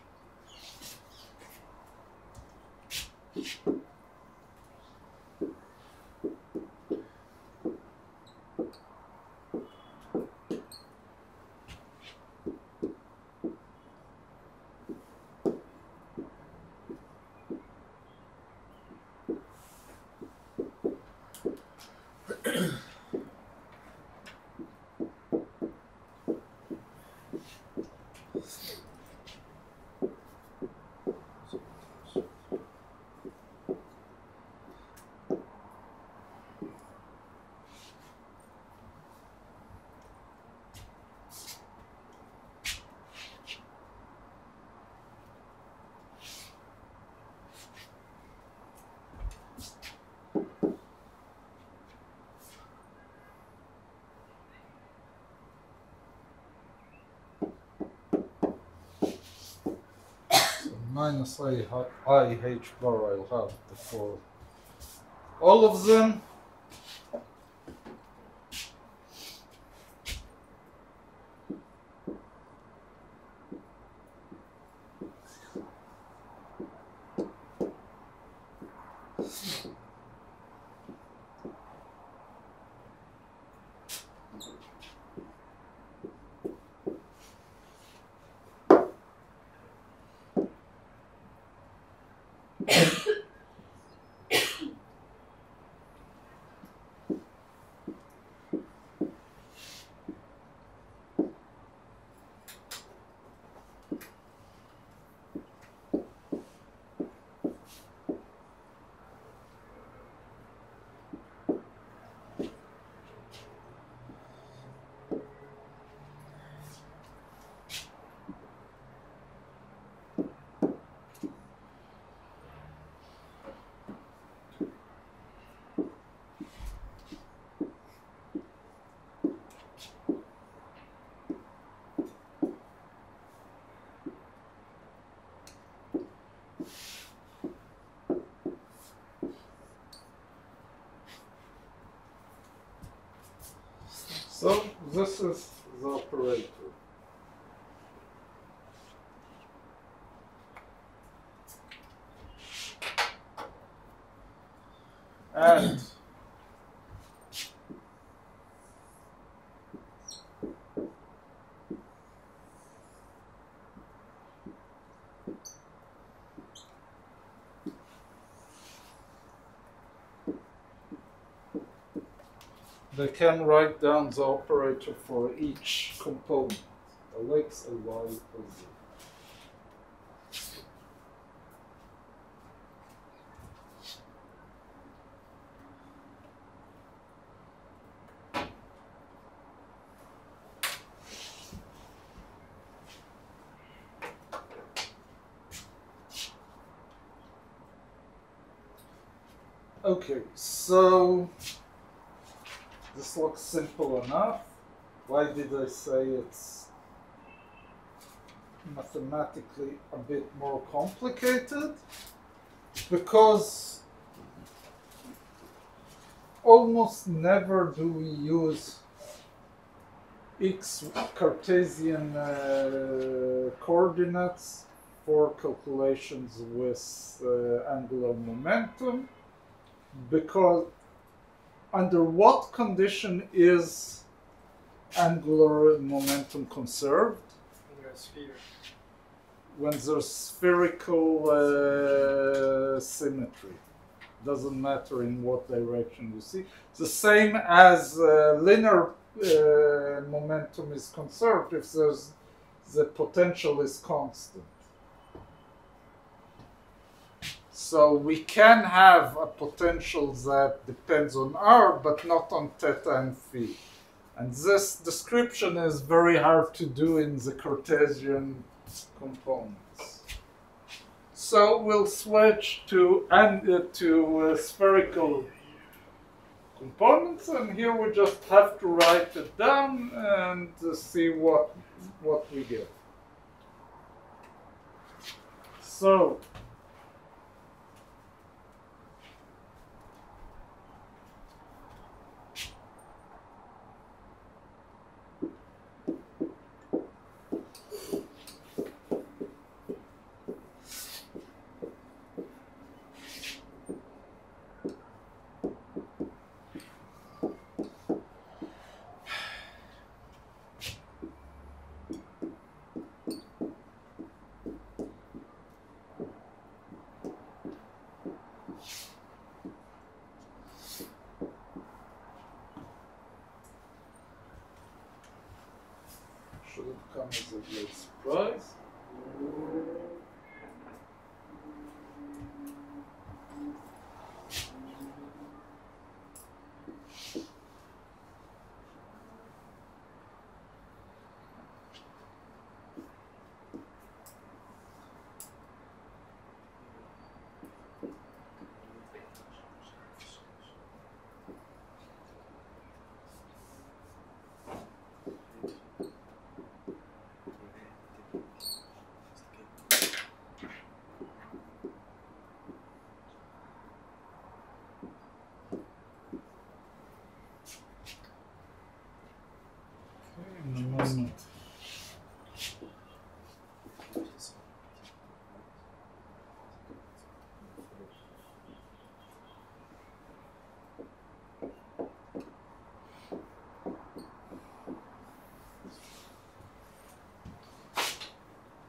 Minus I H bar, I'll have for all of them. this is the operator. And they can write down the operator for each component, a x, a y, a z. Okay, so this looks simple enough. Why did I say it's mathematically a bit more complicated? Because almost never do we use x Cartesian coordinates for calculations with angular momentum, because under what condition is angular momentum conserved? In a sphere. When there's spherical symmetry. Doesn't matter in what direction you see. The same as linear momentum is conserved if the potential is constant. So we can have a potential that depends on r, but not on theta and phi. And this description is very hard to do in the Cartesian components. So we'll switch to spherical components, and here we just have to write it down and see what we get. So shouldn't come as a great surprise.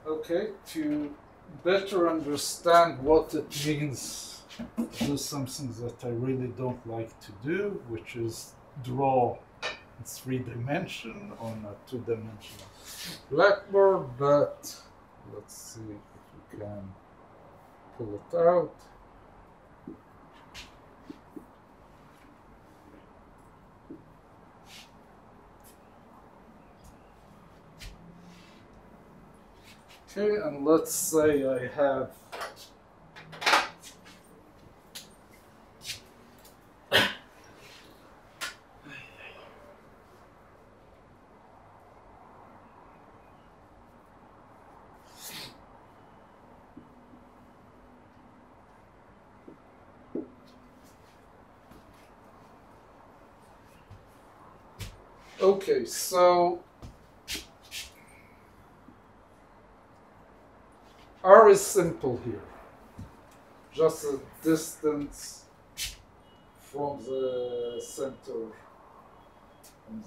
Okay, to better understand what it means to do something that I really don't like to do, which is draw in 3 dimensions on a 2-dimensional blackboard, but let's see if we can pull it out. Okay, and let's say I have Okay, so R is simple here. Just a distance from the center of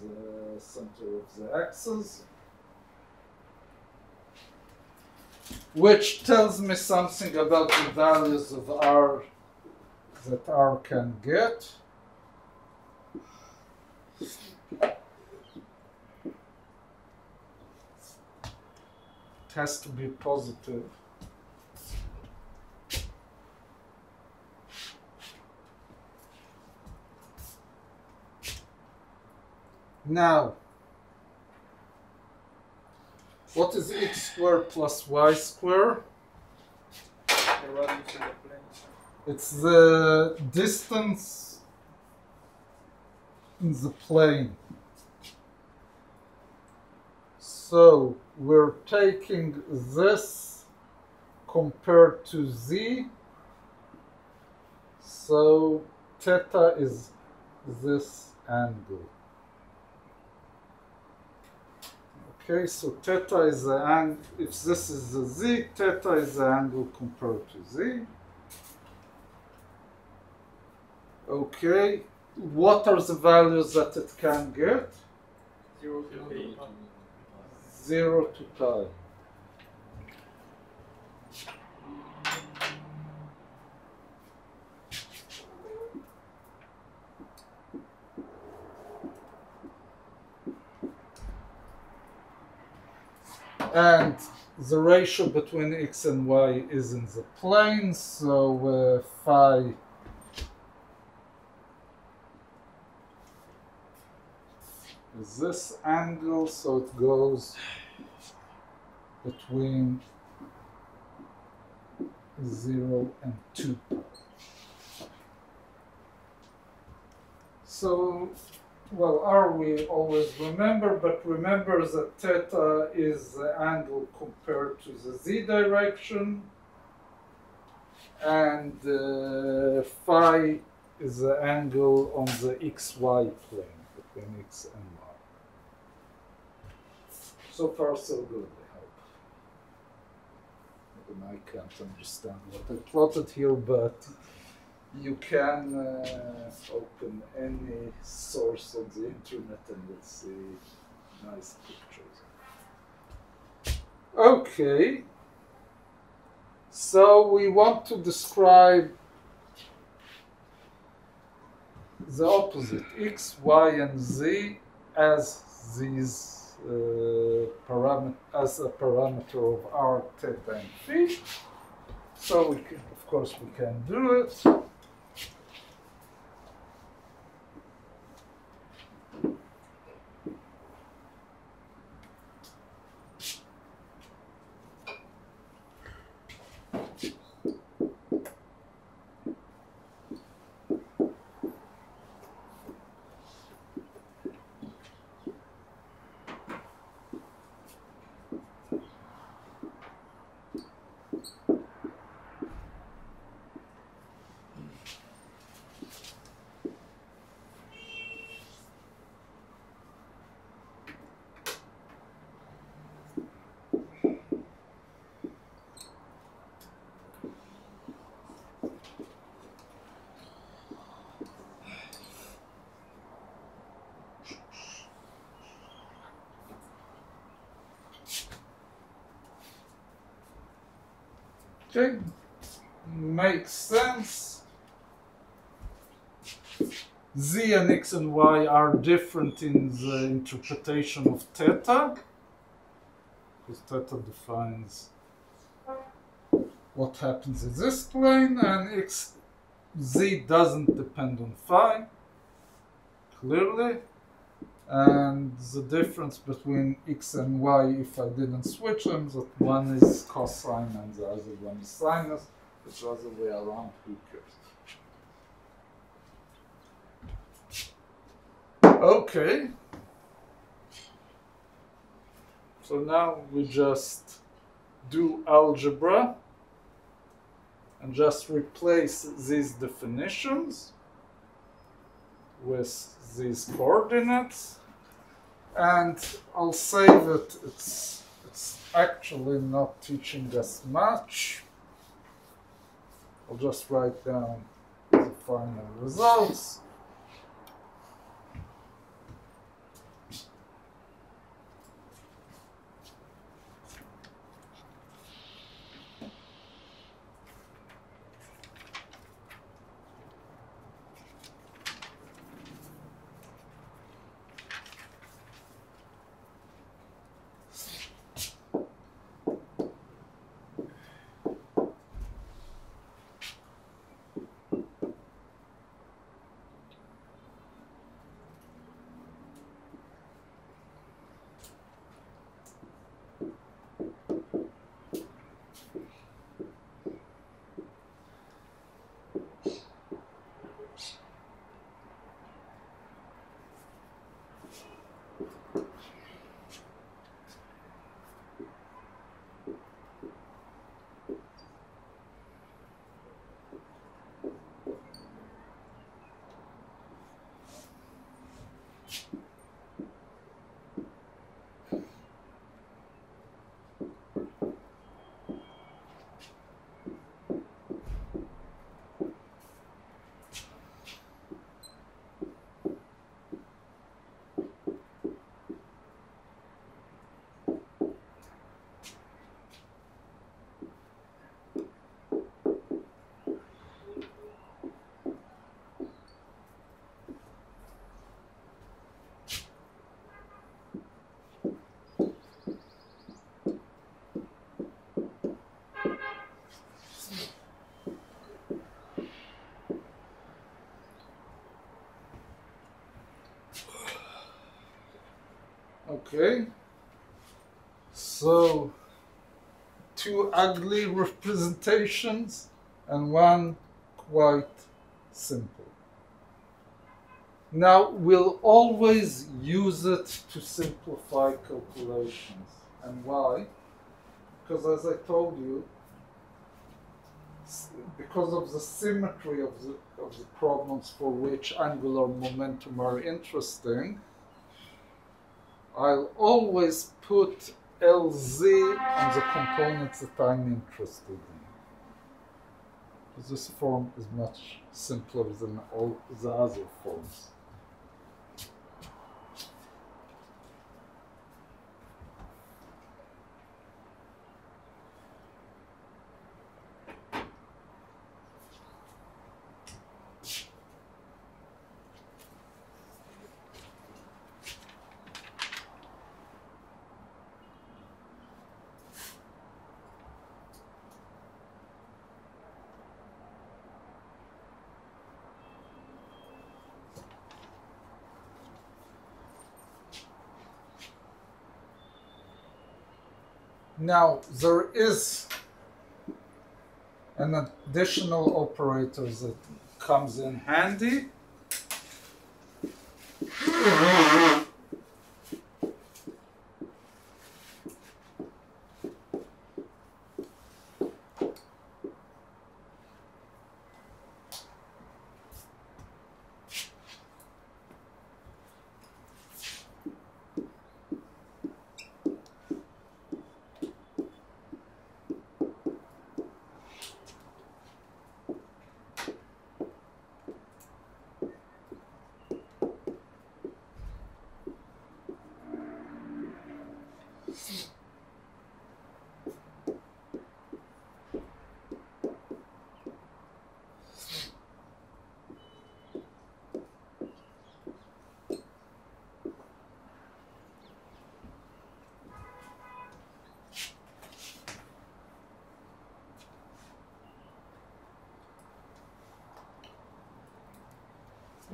the axis, which tells me something about the values of R that R can get. It has to be positive. Now, what is x squared plus y squared? The radius of the plane. It's the distance in the plane. So we're taking this compared to z. So theta is this angle. Okay, so theta is the angle, if this is the z, theta is the angle compared to z. Okay, what are the values that it can get? 0 to pi. 0 to pi. And the ratio between x and y is in the plane, so phi is this angle, so it goes between 0 and 2. So, well, R we always remember, but remember that theta is the angle compared to the z direction, and phi is the angle on the xy plane between x and y. So far, so good, I hope. Even I can't understand what I plotted here, but you can open any source on the internet and you'll see nice pictures. Okay, so we want to describe the opposite, x, y, and z as these as a parameter of r, theta, and phi. So we can, of course, we can do it. Okay, makes sense. Z and x and y are different in the interpretation of theta, because theta defines what happens in this plane, and z doesn't depend on phi, clearly. And the difference between x and y, if I didn't switch them, that one is cosine and the other one is sinus, which other way around, who cares? Okay. So now we just do algebra and just replace these definitions with these coordinates. And I'll say that it's actually not teaching us much. I'll just write down the final results. Okay, so 2 ugly representations and 1 quite simple. Now we'll always use it to simplify calculations. And why? Because as I told you, because of the symmetry of the problems for which angular momentum are interesting, I'll always put LZ on the components that I'm interested in. This form is much simpler than all the other forms. Now, there is an additional operator that comes in handy.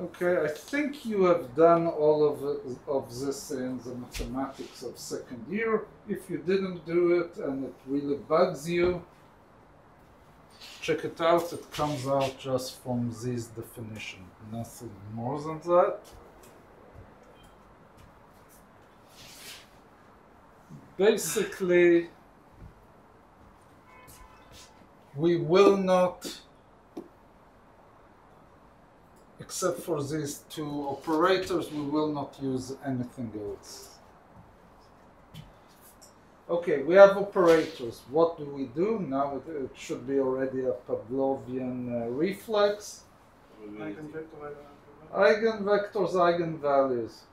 Okay, I think you have done all of this in the mathematics of second year. If you didn't do it and it really bugs you, check it out. It comes out just from this definition, nothing more than that. Basically, we will not, except for these 2 operators, we will not use anything else. Okay, we have operators. What do we do? Now it should be already a Pavlovian reflex. Eigenvectors, eigenvalues.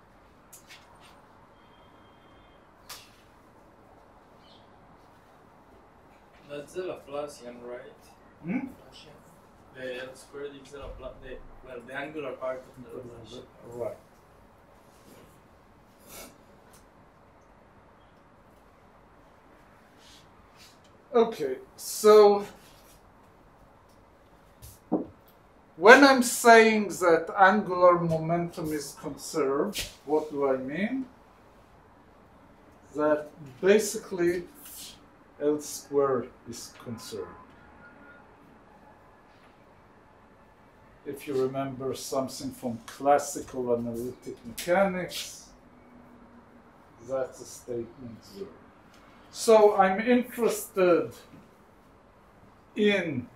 That's the Laplacian, right? Hmm? The L squared is the angular part of the Laplacian. Right. Okay, so when I'm saying that angular momentum is conserved, what do I mean? That basically L squared is conserved. If you remember something from classical analytic mechanics, that's a statement 0. So I'm interested in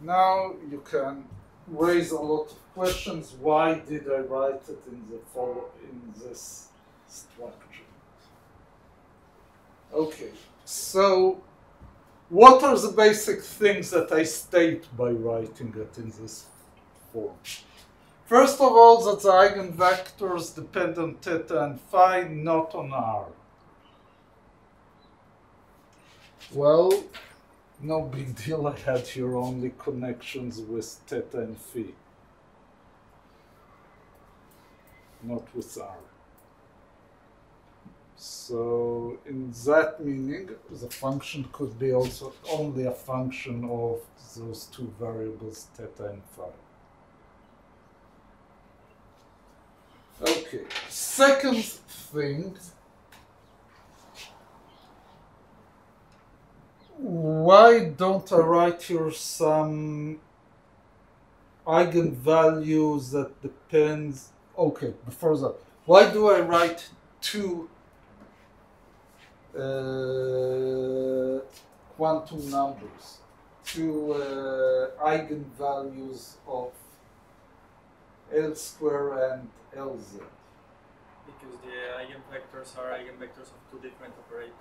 now you can raise a lot of questions. Why did I write it in this structure? Okay, so what are the basic things that I state by writing it in this form? First of all, that the eigenvectors depend on theta and phi, not on r. Well, no big deal, I had here only connections with theta and phi, not with r. So in that meaning, the function could be also only a function of those two variables, theta and phi. Okay, second thing, why don't I write here some eigenvalues that depends, okay, before that, why do I write two quantum numbers, two eigenvalues of L square and Lz? Because the eigenvectors are eigenvectors of two different operators.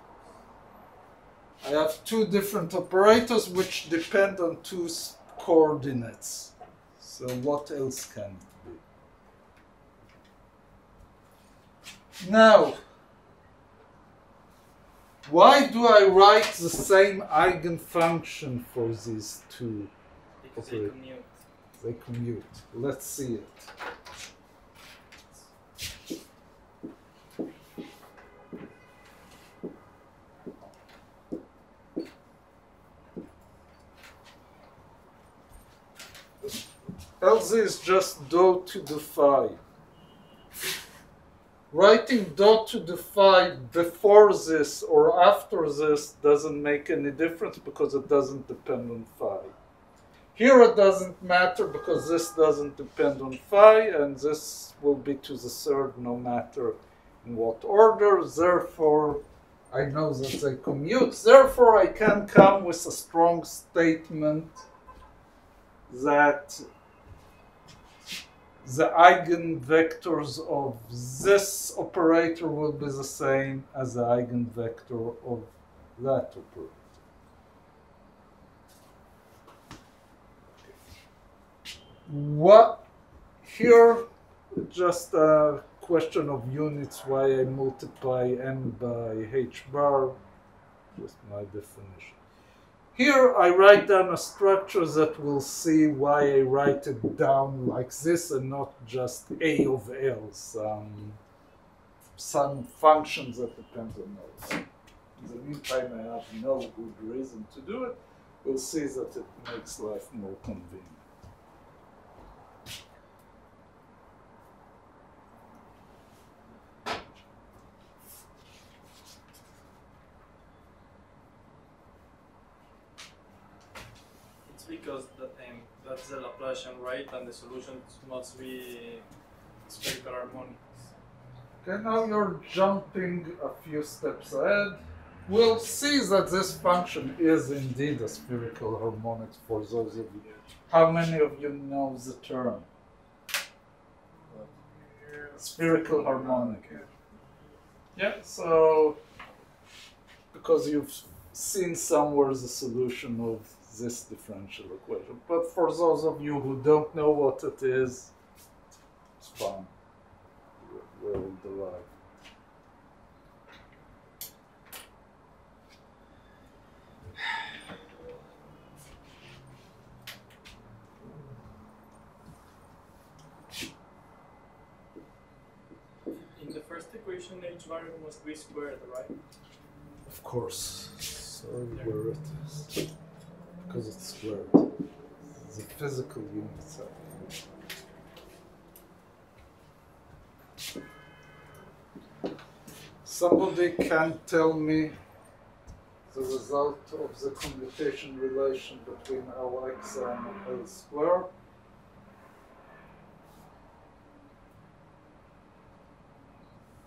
I have two different operators which depend on two coordinates. So what else can it be? Now, why do I write the same eigenfunction for these two Because operators? they commute. They commute. Let's see it. Lz is just dou to the phi. writing dot to the phi before this or after this doesn't make any difference because it doesn't depend on phi. Here it doesn't matter because this doesn't depend on phi, and this will be to the third no matter in what order. Therefore, I know that they commute. Therefore, I can come with a strong statement that the eigenvectors of this operator will be the same as the eigenvector of that operator. What here, just a question of units, why I multiply n by h bar, just my definition. Here I write down a structure that will see why I write it down like this and not just a of L, some function that depends on those. In the meantime, I have no good reason to do it. We'll see that it makes life more convenient. Because that's the Laplacian, right? And the solutions must be spherical harmonics. Okay, now you're jumping a few steps ahead. We'll see that this function is indeed a spherical harmonic for those of you. How many of you know the term? Spherical harmonic. Yeah, so because you've seen somewhere the solution of this differential equation. But for those of you who don't know what it is, it's fine. We'll derive. In the first equation, h bar must be squared, right? Of course. Sorry where it is. Because it's squared. The physical units are. Somebody can tell me the result of the commutation relation between Lx and L squared?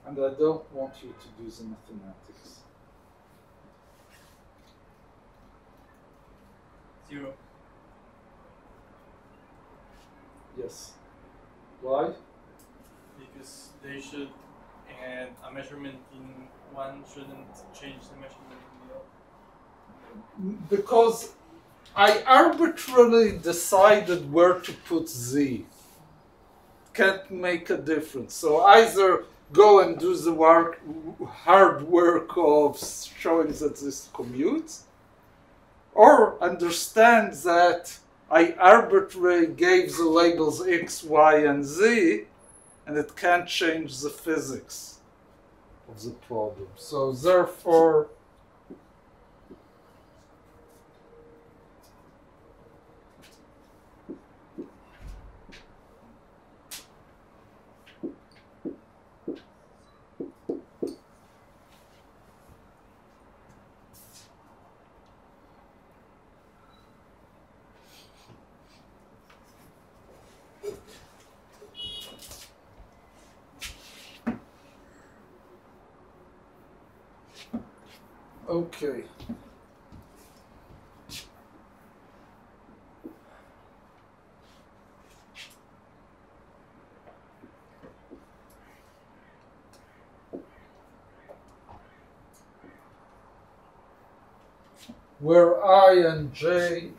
And I don't want you to do the mathematics. 0. Yes. Why? Because they should, and a measurement in one shouldn't change the measurement in the other. Because I arbitrarily decided where to put z. Can't make a difference. So either go and do the hard work of showing that this commutes, or understand that I arbitrarily gave the labels x, y, and z, and it can't change the physics of the problem. So therefore, okay. Where I and j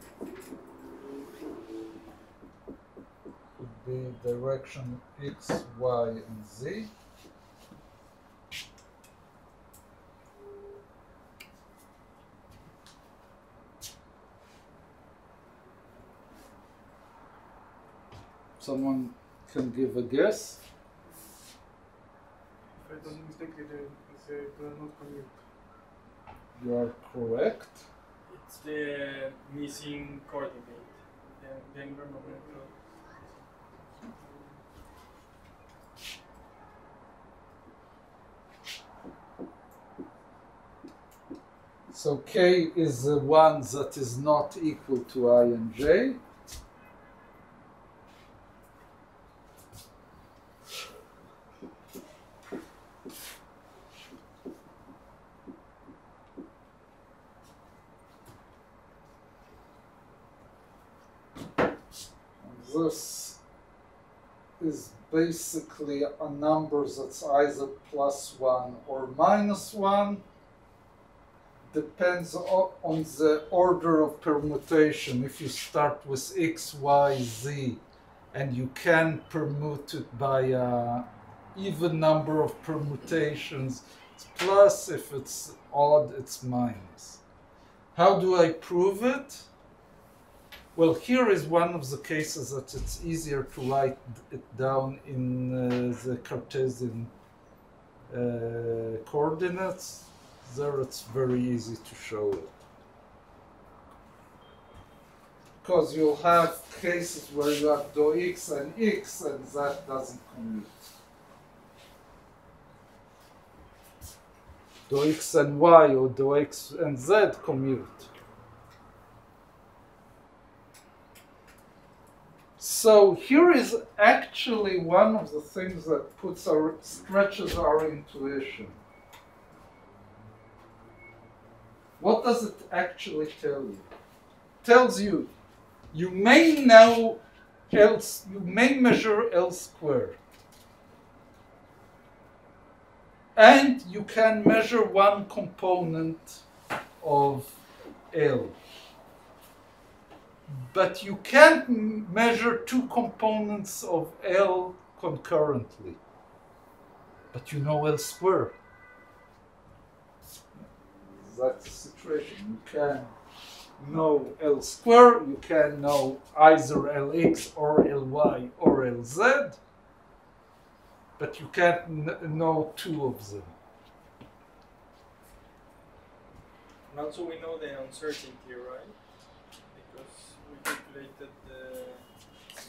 would be direction x, y, and z. Someone can give a guess? If I don't mistake, they do not commute. You are correct. It's the missing coordinate, the angular momentum. So K is the one that is not equal to I and J. This is basically a number that's either +1 or -1. Depends on the order of permutation. If you start with X, Y, Z, and you can permute it by an even number of permutations, it's plus. If it's odd, it's minus. How do I prove it? Well, here is one of the cases that it's easier to write it down in the Cartesian coordinates. There it's very easy to show it. Because you'll have cases where you have dou x and x and that doesn't commute. Dou x and y or dou x and z commute. So here is actually one of the things that stretches our intuition. What does it actually tell you? It tells you you may measure L squared. And you can measure one component of L. But you can't measure two components of L concurrently. But you know L squared. That's the situation. You can know L squared, you can know either Lx or Ly or Lz, but you can't know two of them. And also we know the uncertainty, right? Because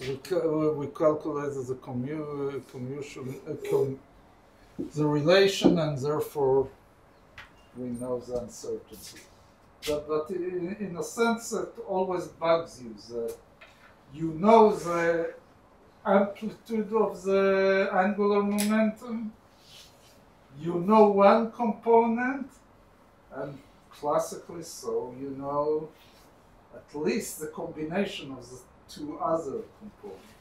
we calculated We calculated the relation, and therefore we know the uncertainty. But in a sense, it always bugs you that you know the amplitude of the angular momentum, you know one component, and classically so, you know at least the combination of the two other components.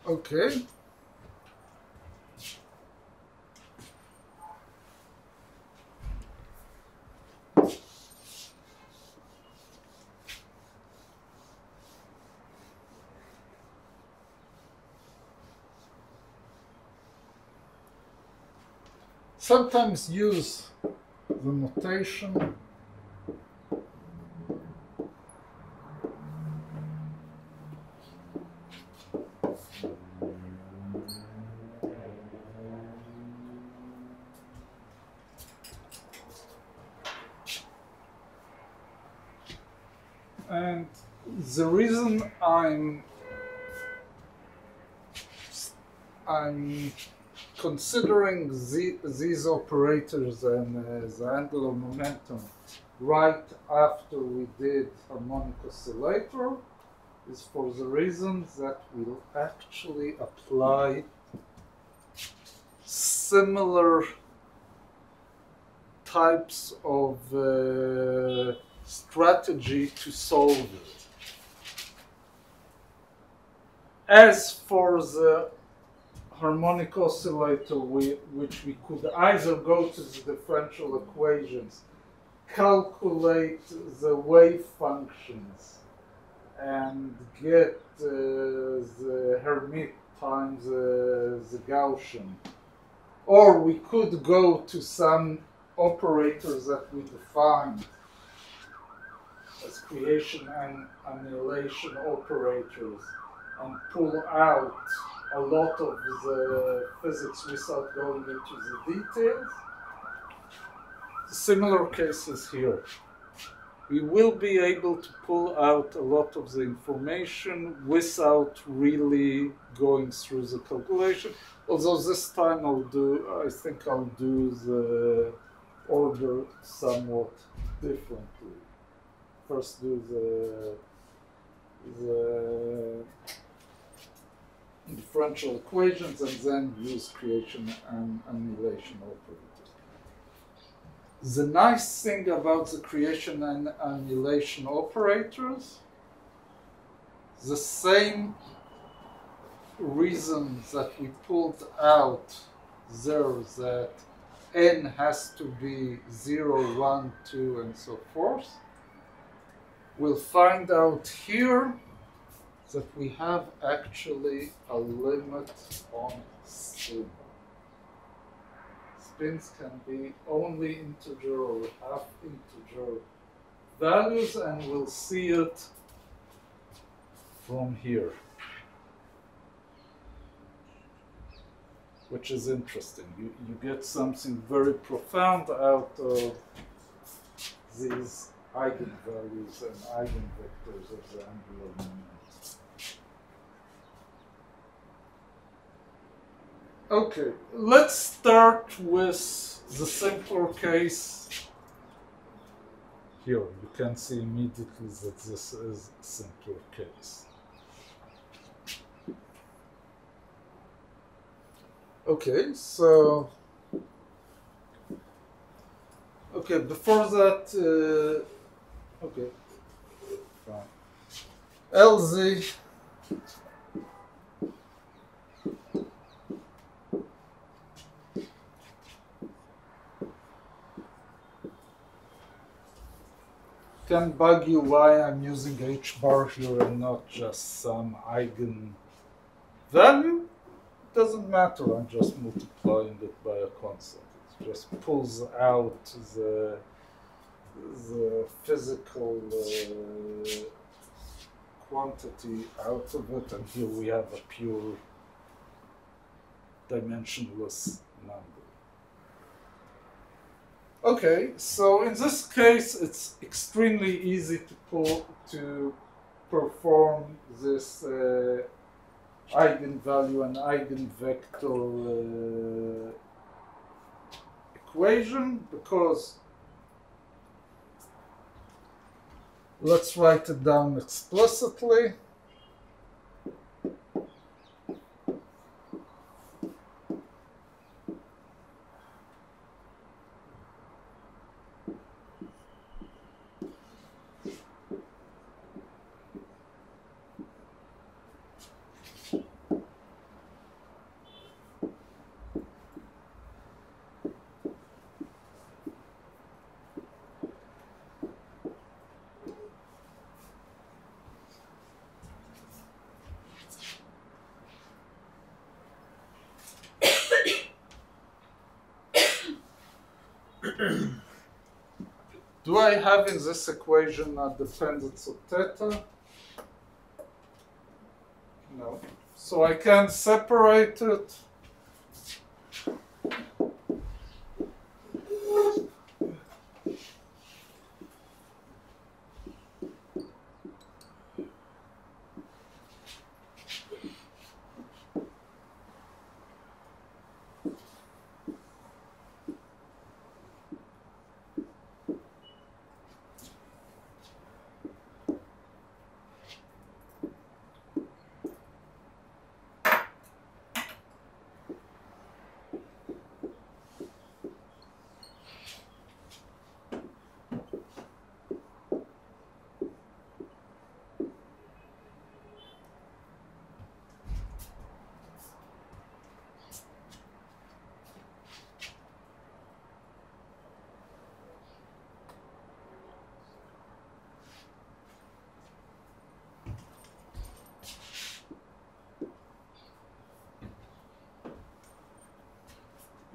Okay. Sometimes use the notation and the reason I'm considering these operators and the angular momentum right after we did harmonic oscillator is for the reason that we'll actually apply similar types of strategy to solve it. As for the harmonic oscillator, which we could either go to the differential equations, calculate the wave functions, and get the Hermite times the Gaussian. Or we could go to some operators that we defined as creation and annihilation operators, and pull out a lot of the physics without going into the details. Similar cases here. We will be able to pull out a lot of the information without really going through the calculation. Although this time I think I'll do the order somewhat differently. First do the differential equations and then use creation and annihilation operators. The nice thing about the creation and annihilation operators, the same reason that we pulled out there, that n has to be 0, 1, 2, and so forth, we'll find out here that we have actually a limit on spin. Spins can be only integer or half integer values, and we'll see it from here, which is interesting. You get something very profound out of these eigenvalues and eigenvectors of the angular momentum. Okay, let's start with the simpler case. Here, you can see immediately that this is a simpler case. Okay, so, okay, before that, okay, fine. LZ can bug you why I'm using h bar here and not just some eigenvalue. It doesn't matter, I'm just multiplying it by a constant. It just pulls out the physical quantity out of it, and here we have a pure dimensionless number. Okay, so in this case, it's extremely easy to perform this eigenvalue and eigenvector equation, because let's write it down explicitly. Do I have in this equation a dependence of theta? No. So I can separate it.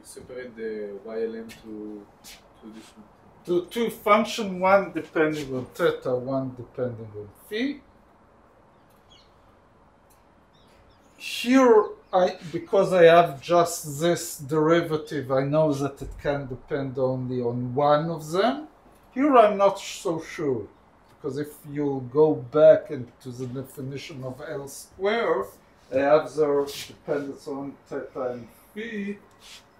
Separate the YLM to this one. To function, one depending on theta, one depending on phi. here, because I have just this derivative, I know that it can depend only on one of them. Here I'm not so sure, because if you go back into the definition of L square, I have their dependence on theta and phi,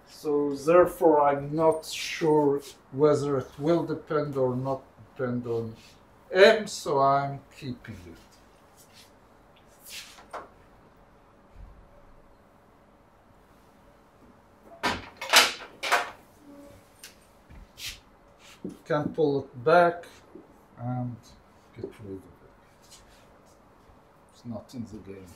so therefore I'm not sure whether it will depend or not depend on M, so I'm keeping it. Can pull it back and get rid of it. It's not in the game.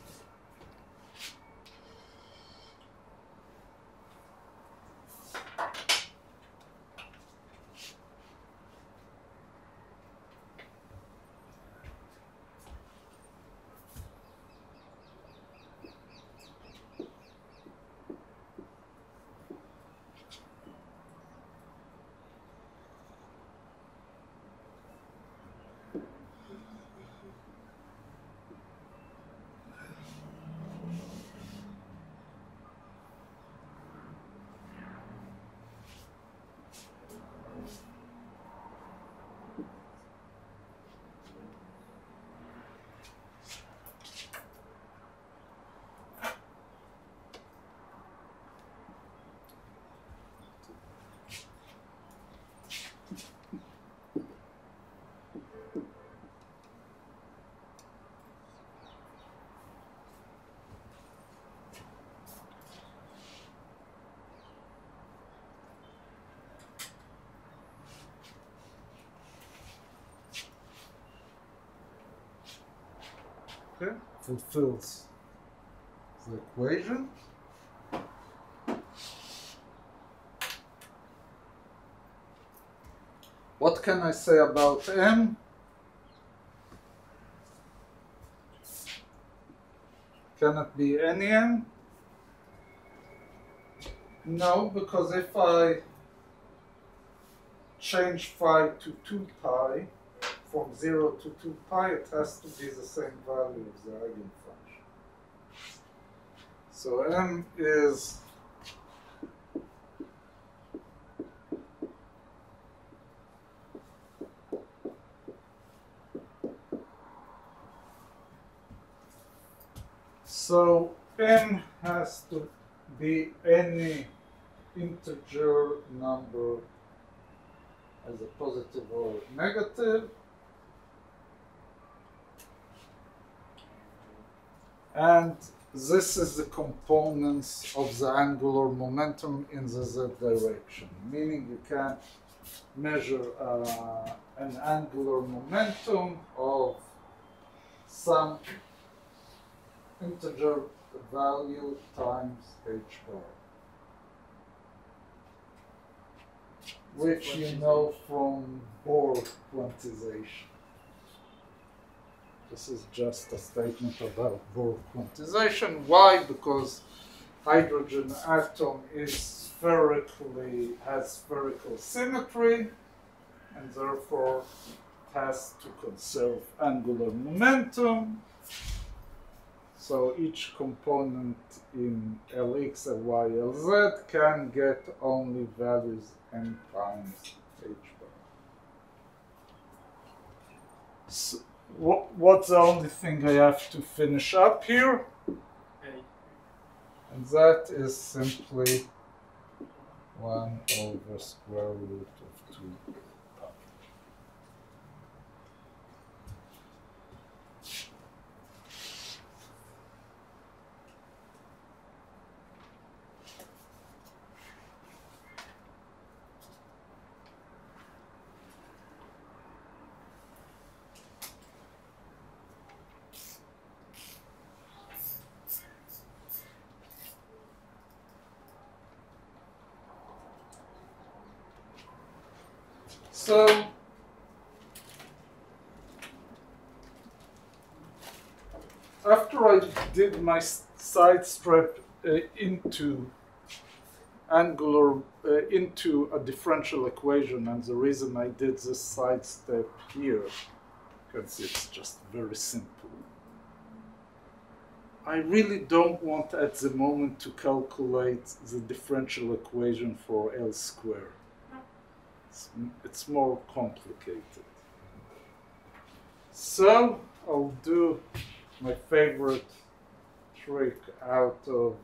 Okay, fulfills the equation. What can I say about M? Can it be any M? No, because if I change phi to 2 pi, from 0 to 2 pi, it has to be the same value of the eigenfunction. So M is M has to be any integer number, as a positive or negative. And this is the components of the angular momentum in the z direction, meaning you can measure an angular momentum of some integer value times h bar, which you know from Borg quantization. This is just a statement about Borg quantization. Why? Because hydrogen atom is has spherical symmetry, and therefore has to conserve angular momentum. So each component in Lx, Ly, Lz can get only values n times h bar. So, what's the only thing I have to finish up here? And that is simply 1 over square root of 2 pi. So after I did my side step into a differential equation, and the reason I did this side step here, because it's just very simple. I really don't want at the moment to calculate the differential equation for L squared. It's more complicated. So I'll do my favorite trick out of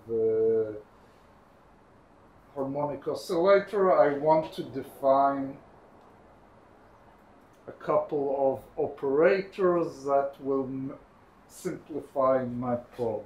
harmonic oscillator. I want to define a couple of operators that will simplify my problem.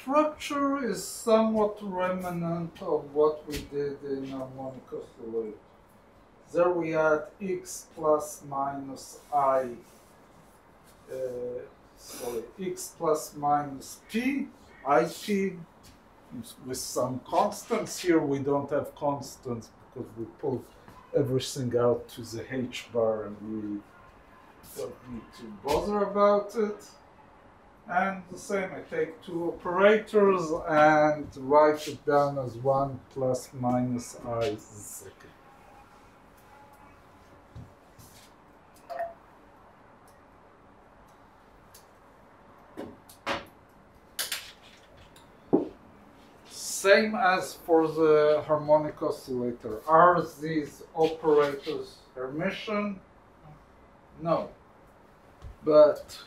Structure is somewhat remnant of what we did in harmonic oscillator. There we had x plus minus I, x plus minus p, ip, with some constants. Here we don't have constants because we pulled everything out to the h bar and we don't need to bother about it. And the same, I take two operators and write it down as 1 plus minus I second. Same as for the harmonic oscillator. Are these operators Hermitian? No. But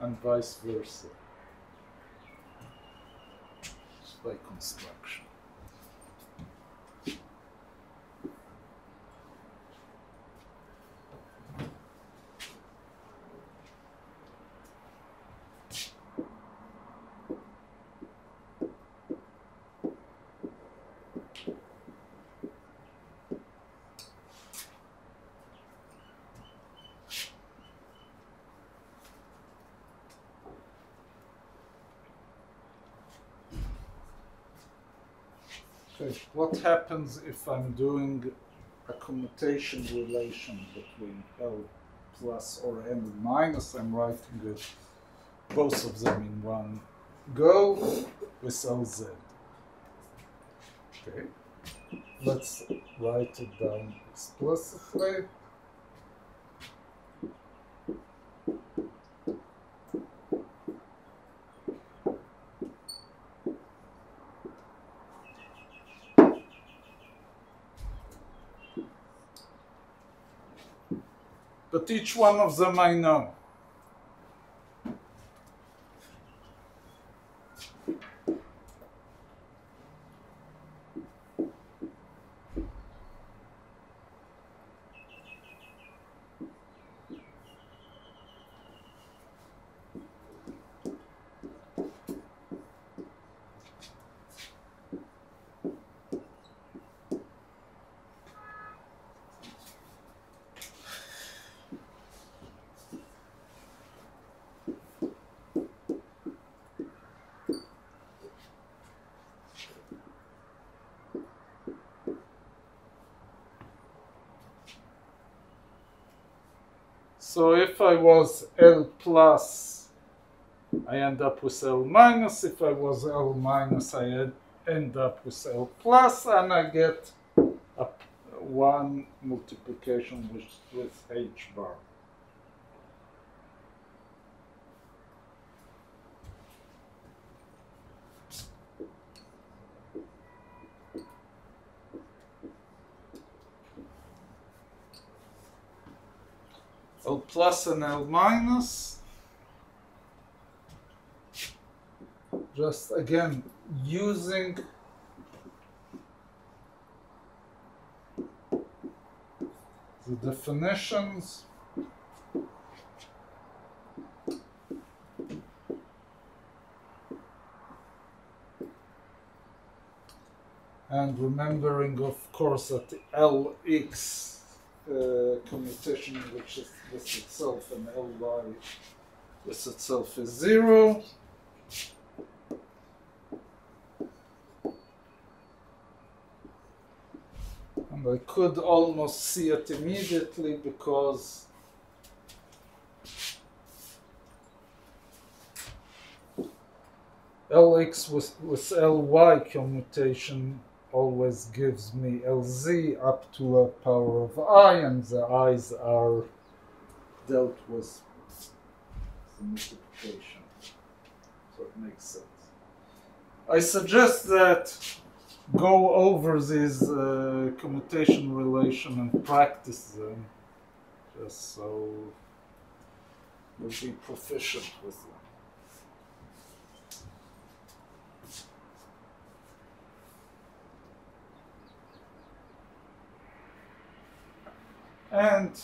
and vice versa, just by construction. Okay, what happens if I'm doing a commutation relation between L plus or L minus? I'm writing it, both of them in one go with LZ. Okay, let's write it down explicitly. But each one of them I know. So if I was L plus, I end up with L minus. If I was L minus, I end up with L plus, and I get a one multiplication with H bar. L plus and L minus. Just again using the definitions. And remembering, of course, that the Lx commutation which is this itself and Ly this itself is 0. And I could almost see it immediately because Lx with Ly commutation always gives me Lz up to a power of I, and the i's are dealt with the multiplication. So it makes sense. I suggest that go over these commutation relation and practice them, just so you'll be proficient with them. And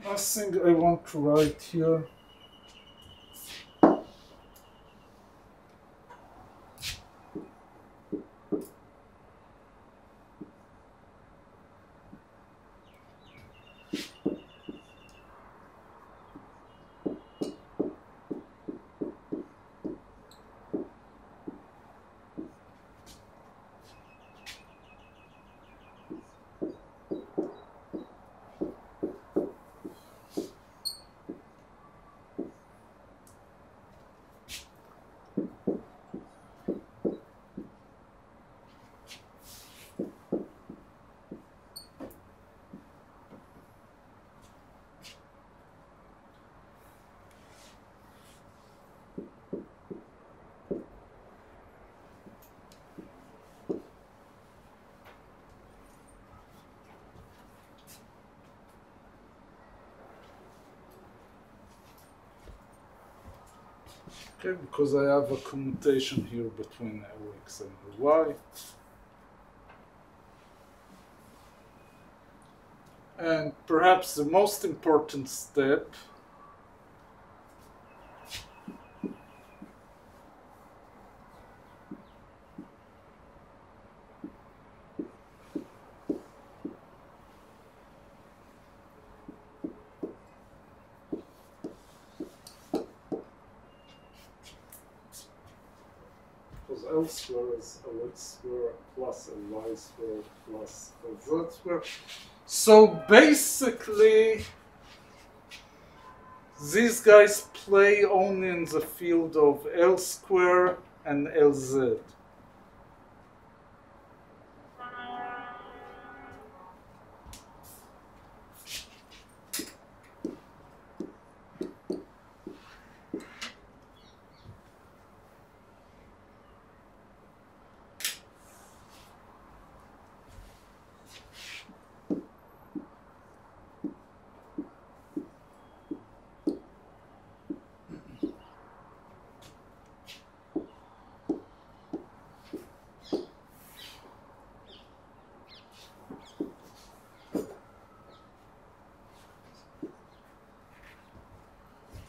last thing I want to write here. Okay, because I have a commutation here between Lx and Ly. And perhaps the most important step L square is Lx square plus Ly square plus Lz square. So basically, these guys play only in the field of L square and Lz.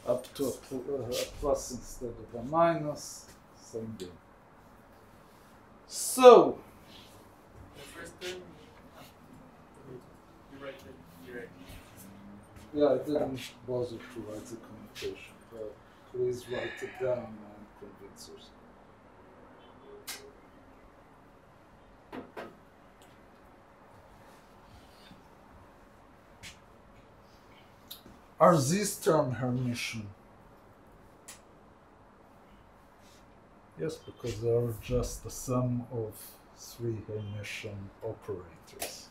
Up to a plus instead of a minus, same thing. So, The first term, you write it directly. yeah, I didn't bother to write the commutation, but please write it down and convince yourself. Are these terms Hermitian? Yes, because they are just the sum of three Hermitian operators.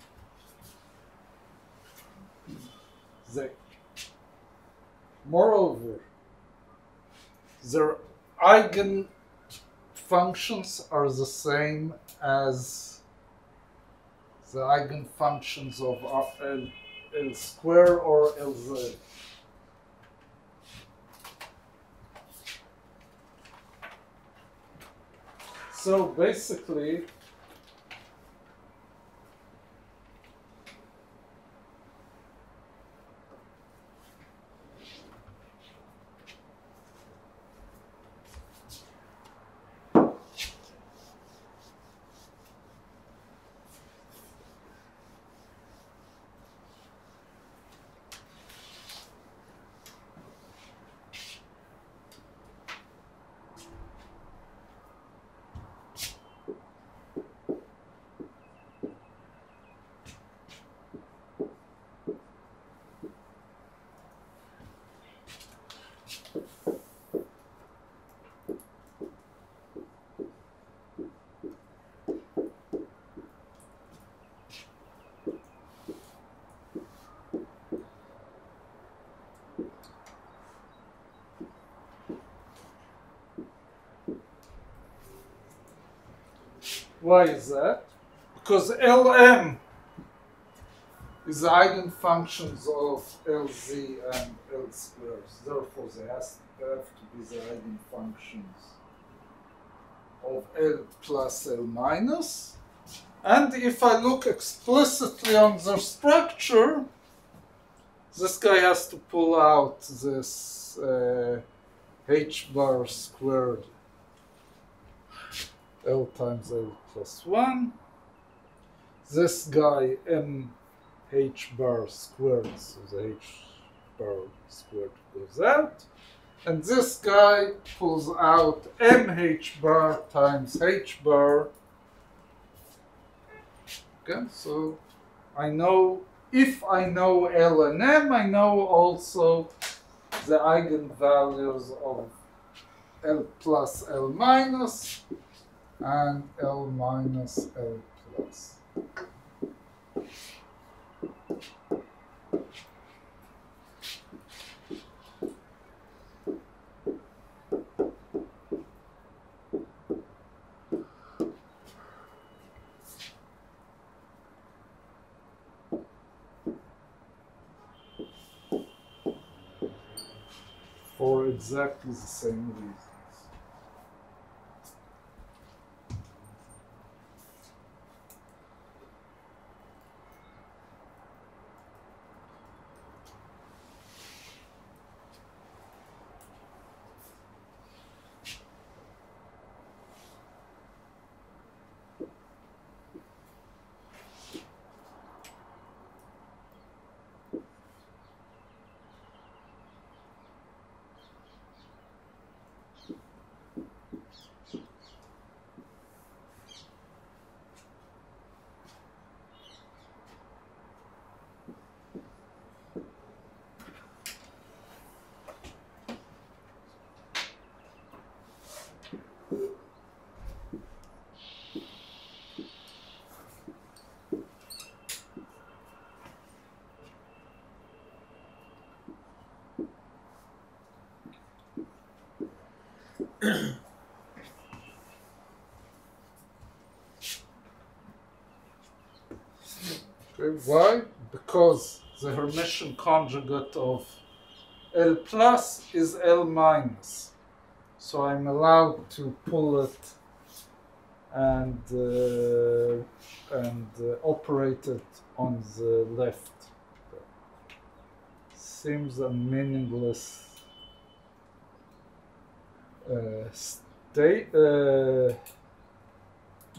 Moreover, their eigenfunctions are the same as the eigenfunctions of L square or Lz. So basically, why is that? Because Lm is the eigenfunctions of Lz and L squares. Therefore, they have to be the eigenfunctions of L plus L minus. And if I look explicitly on their structure, this guy has to pull out this h bar squared L times L plus 1. This guy m h bar squared, so the h bar squared goes out. And this guy pulls out mh bar times h bar. Okay, so I know, if I know L and M, I know also the eigenvalues of L plus L minus and L minus L plus. For exactly the same reasons. Okay, why? Because the Hermitian conjugate of L plus is L minus. So I'm allowed to pull it and operate it on the left. Seems a meaningless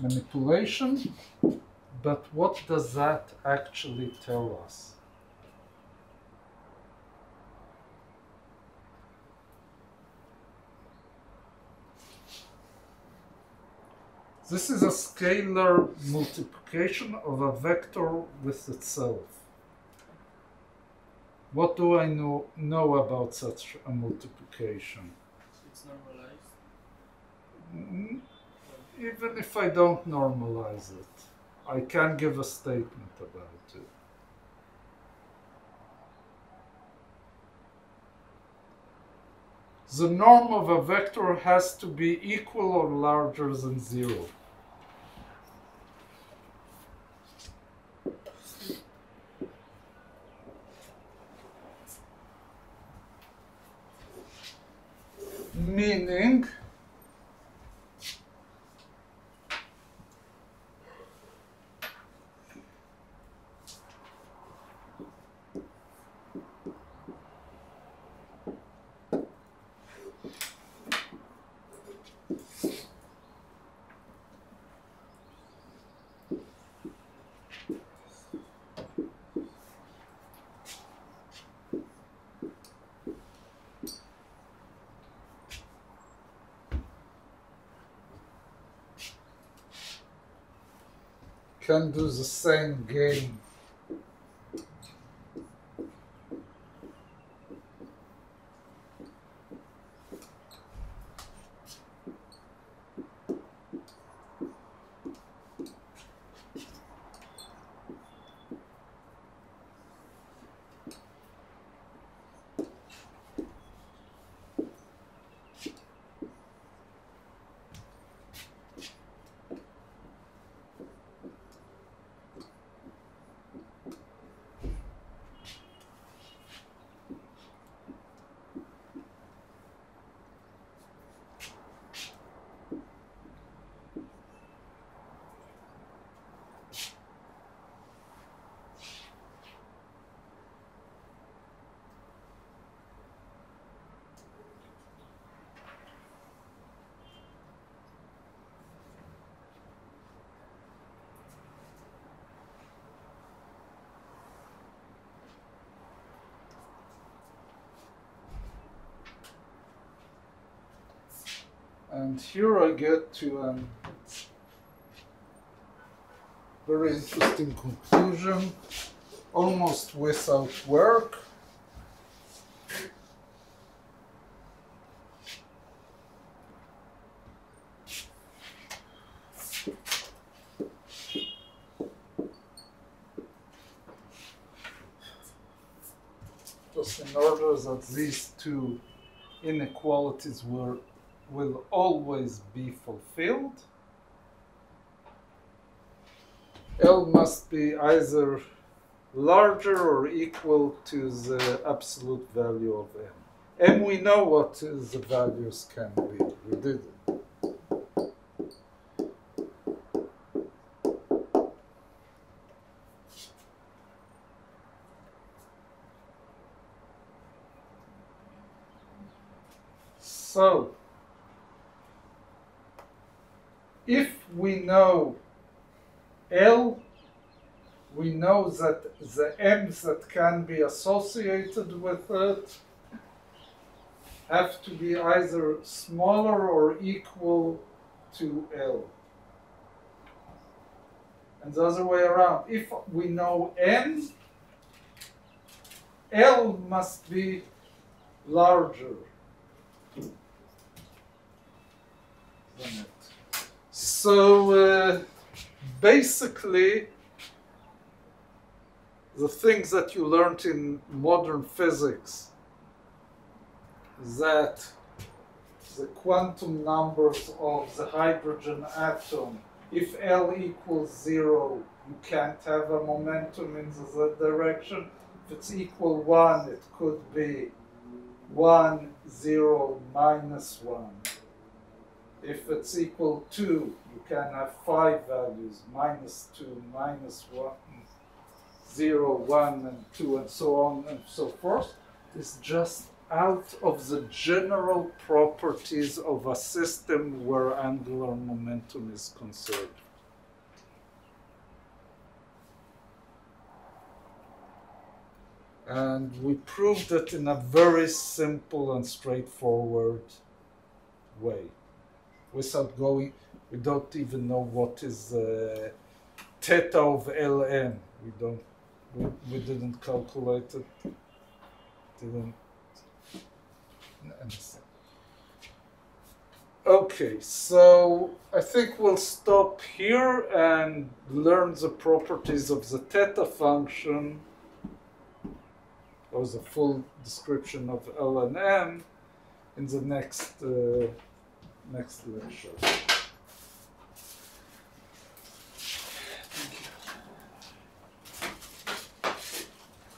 manipulation, but what does that actually tell us? This is a scalar multiplication of a vector with itself. What do I know about such a multiplication? It's normalized. Even if I don't normalize it, I can give a statement about it. the norm of a vector has to be equal or larger than 0. Meaning can do the same game. And here I get to a very interesting conclusion, almost without work. Just in order that these two inequalities will always be fulfilled, L must be either larger or equal to the absolute value of M. And we know what the values can be. We did it. So, if we know L, we know that the M's that can be associated with it have to be either smaller or equal to L. And the other way around, if we know N, L must be larger than it. So basically, the things that you learned in modern physics, that the quantum numbers of the hydrogen atom, if L equals 0, you can't have a momentum in the Z direction. If it's equal 1, it could be 1, 0, minus 1. If it's equal 2, you can have 5 values, minus 2, minus 1, 0, 1, and 2, and so on and so forth. It's just out of the general properties of a system where angular momentum is conserved. And we proved it in a very simple and straightforward way. Without going, we don't even know what is theta of Ln. We didn't calculate it. Didn't understand. Okay, so I think we'll stop here and learn the properties of the theta function. That was a full description of L and M. in the next lecture.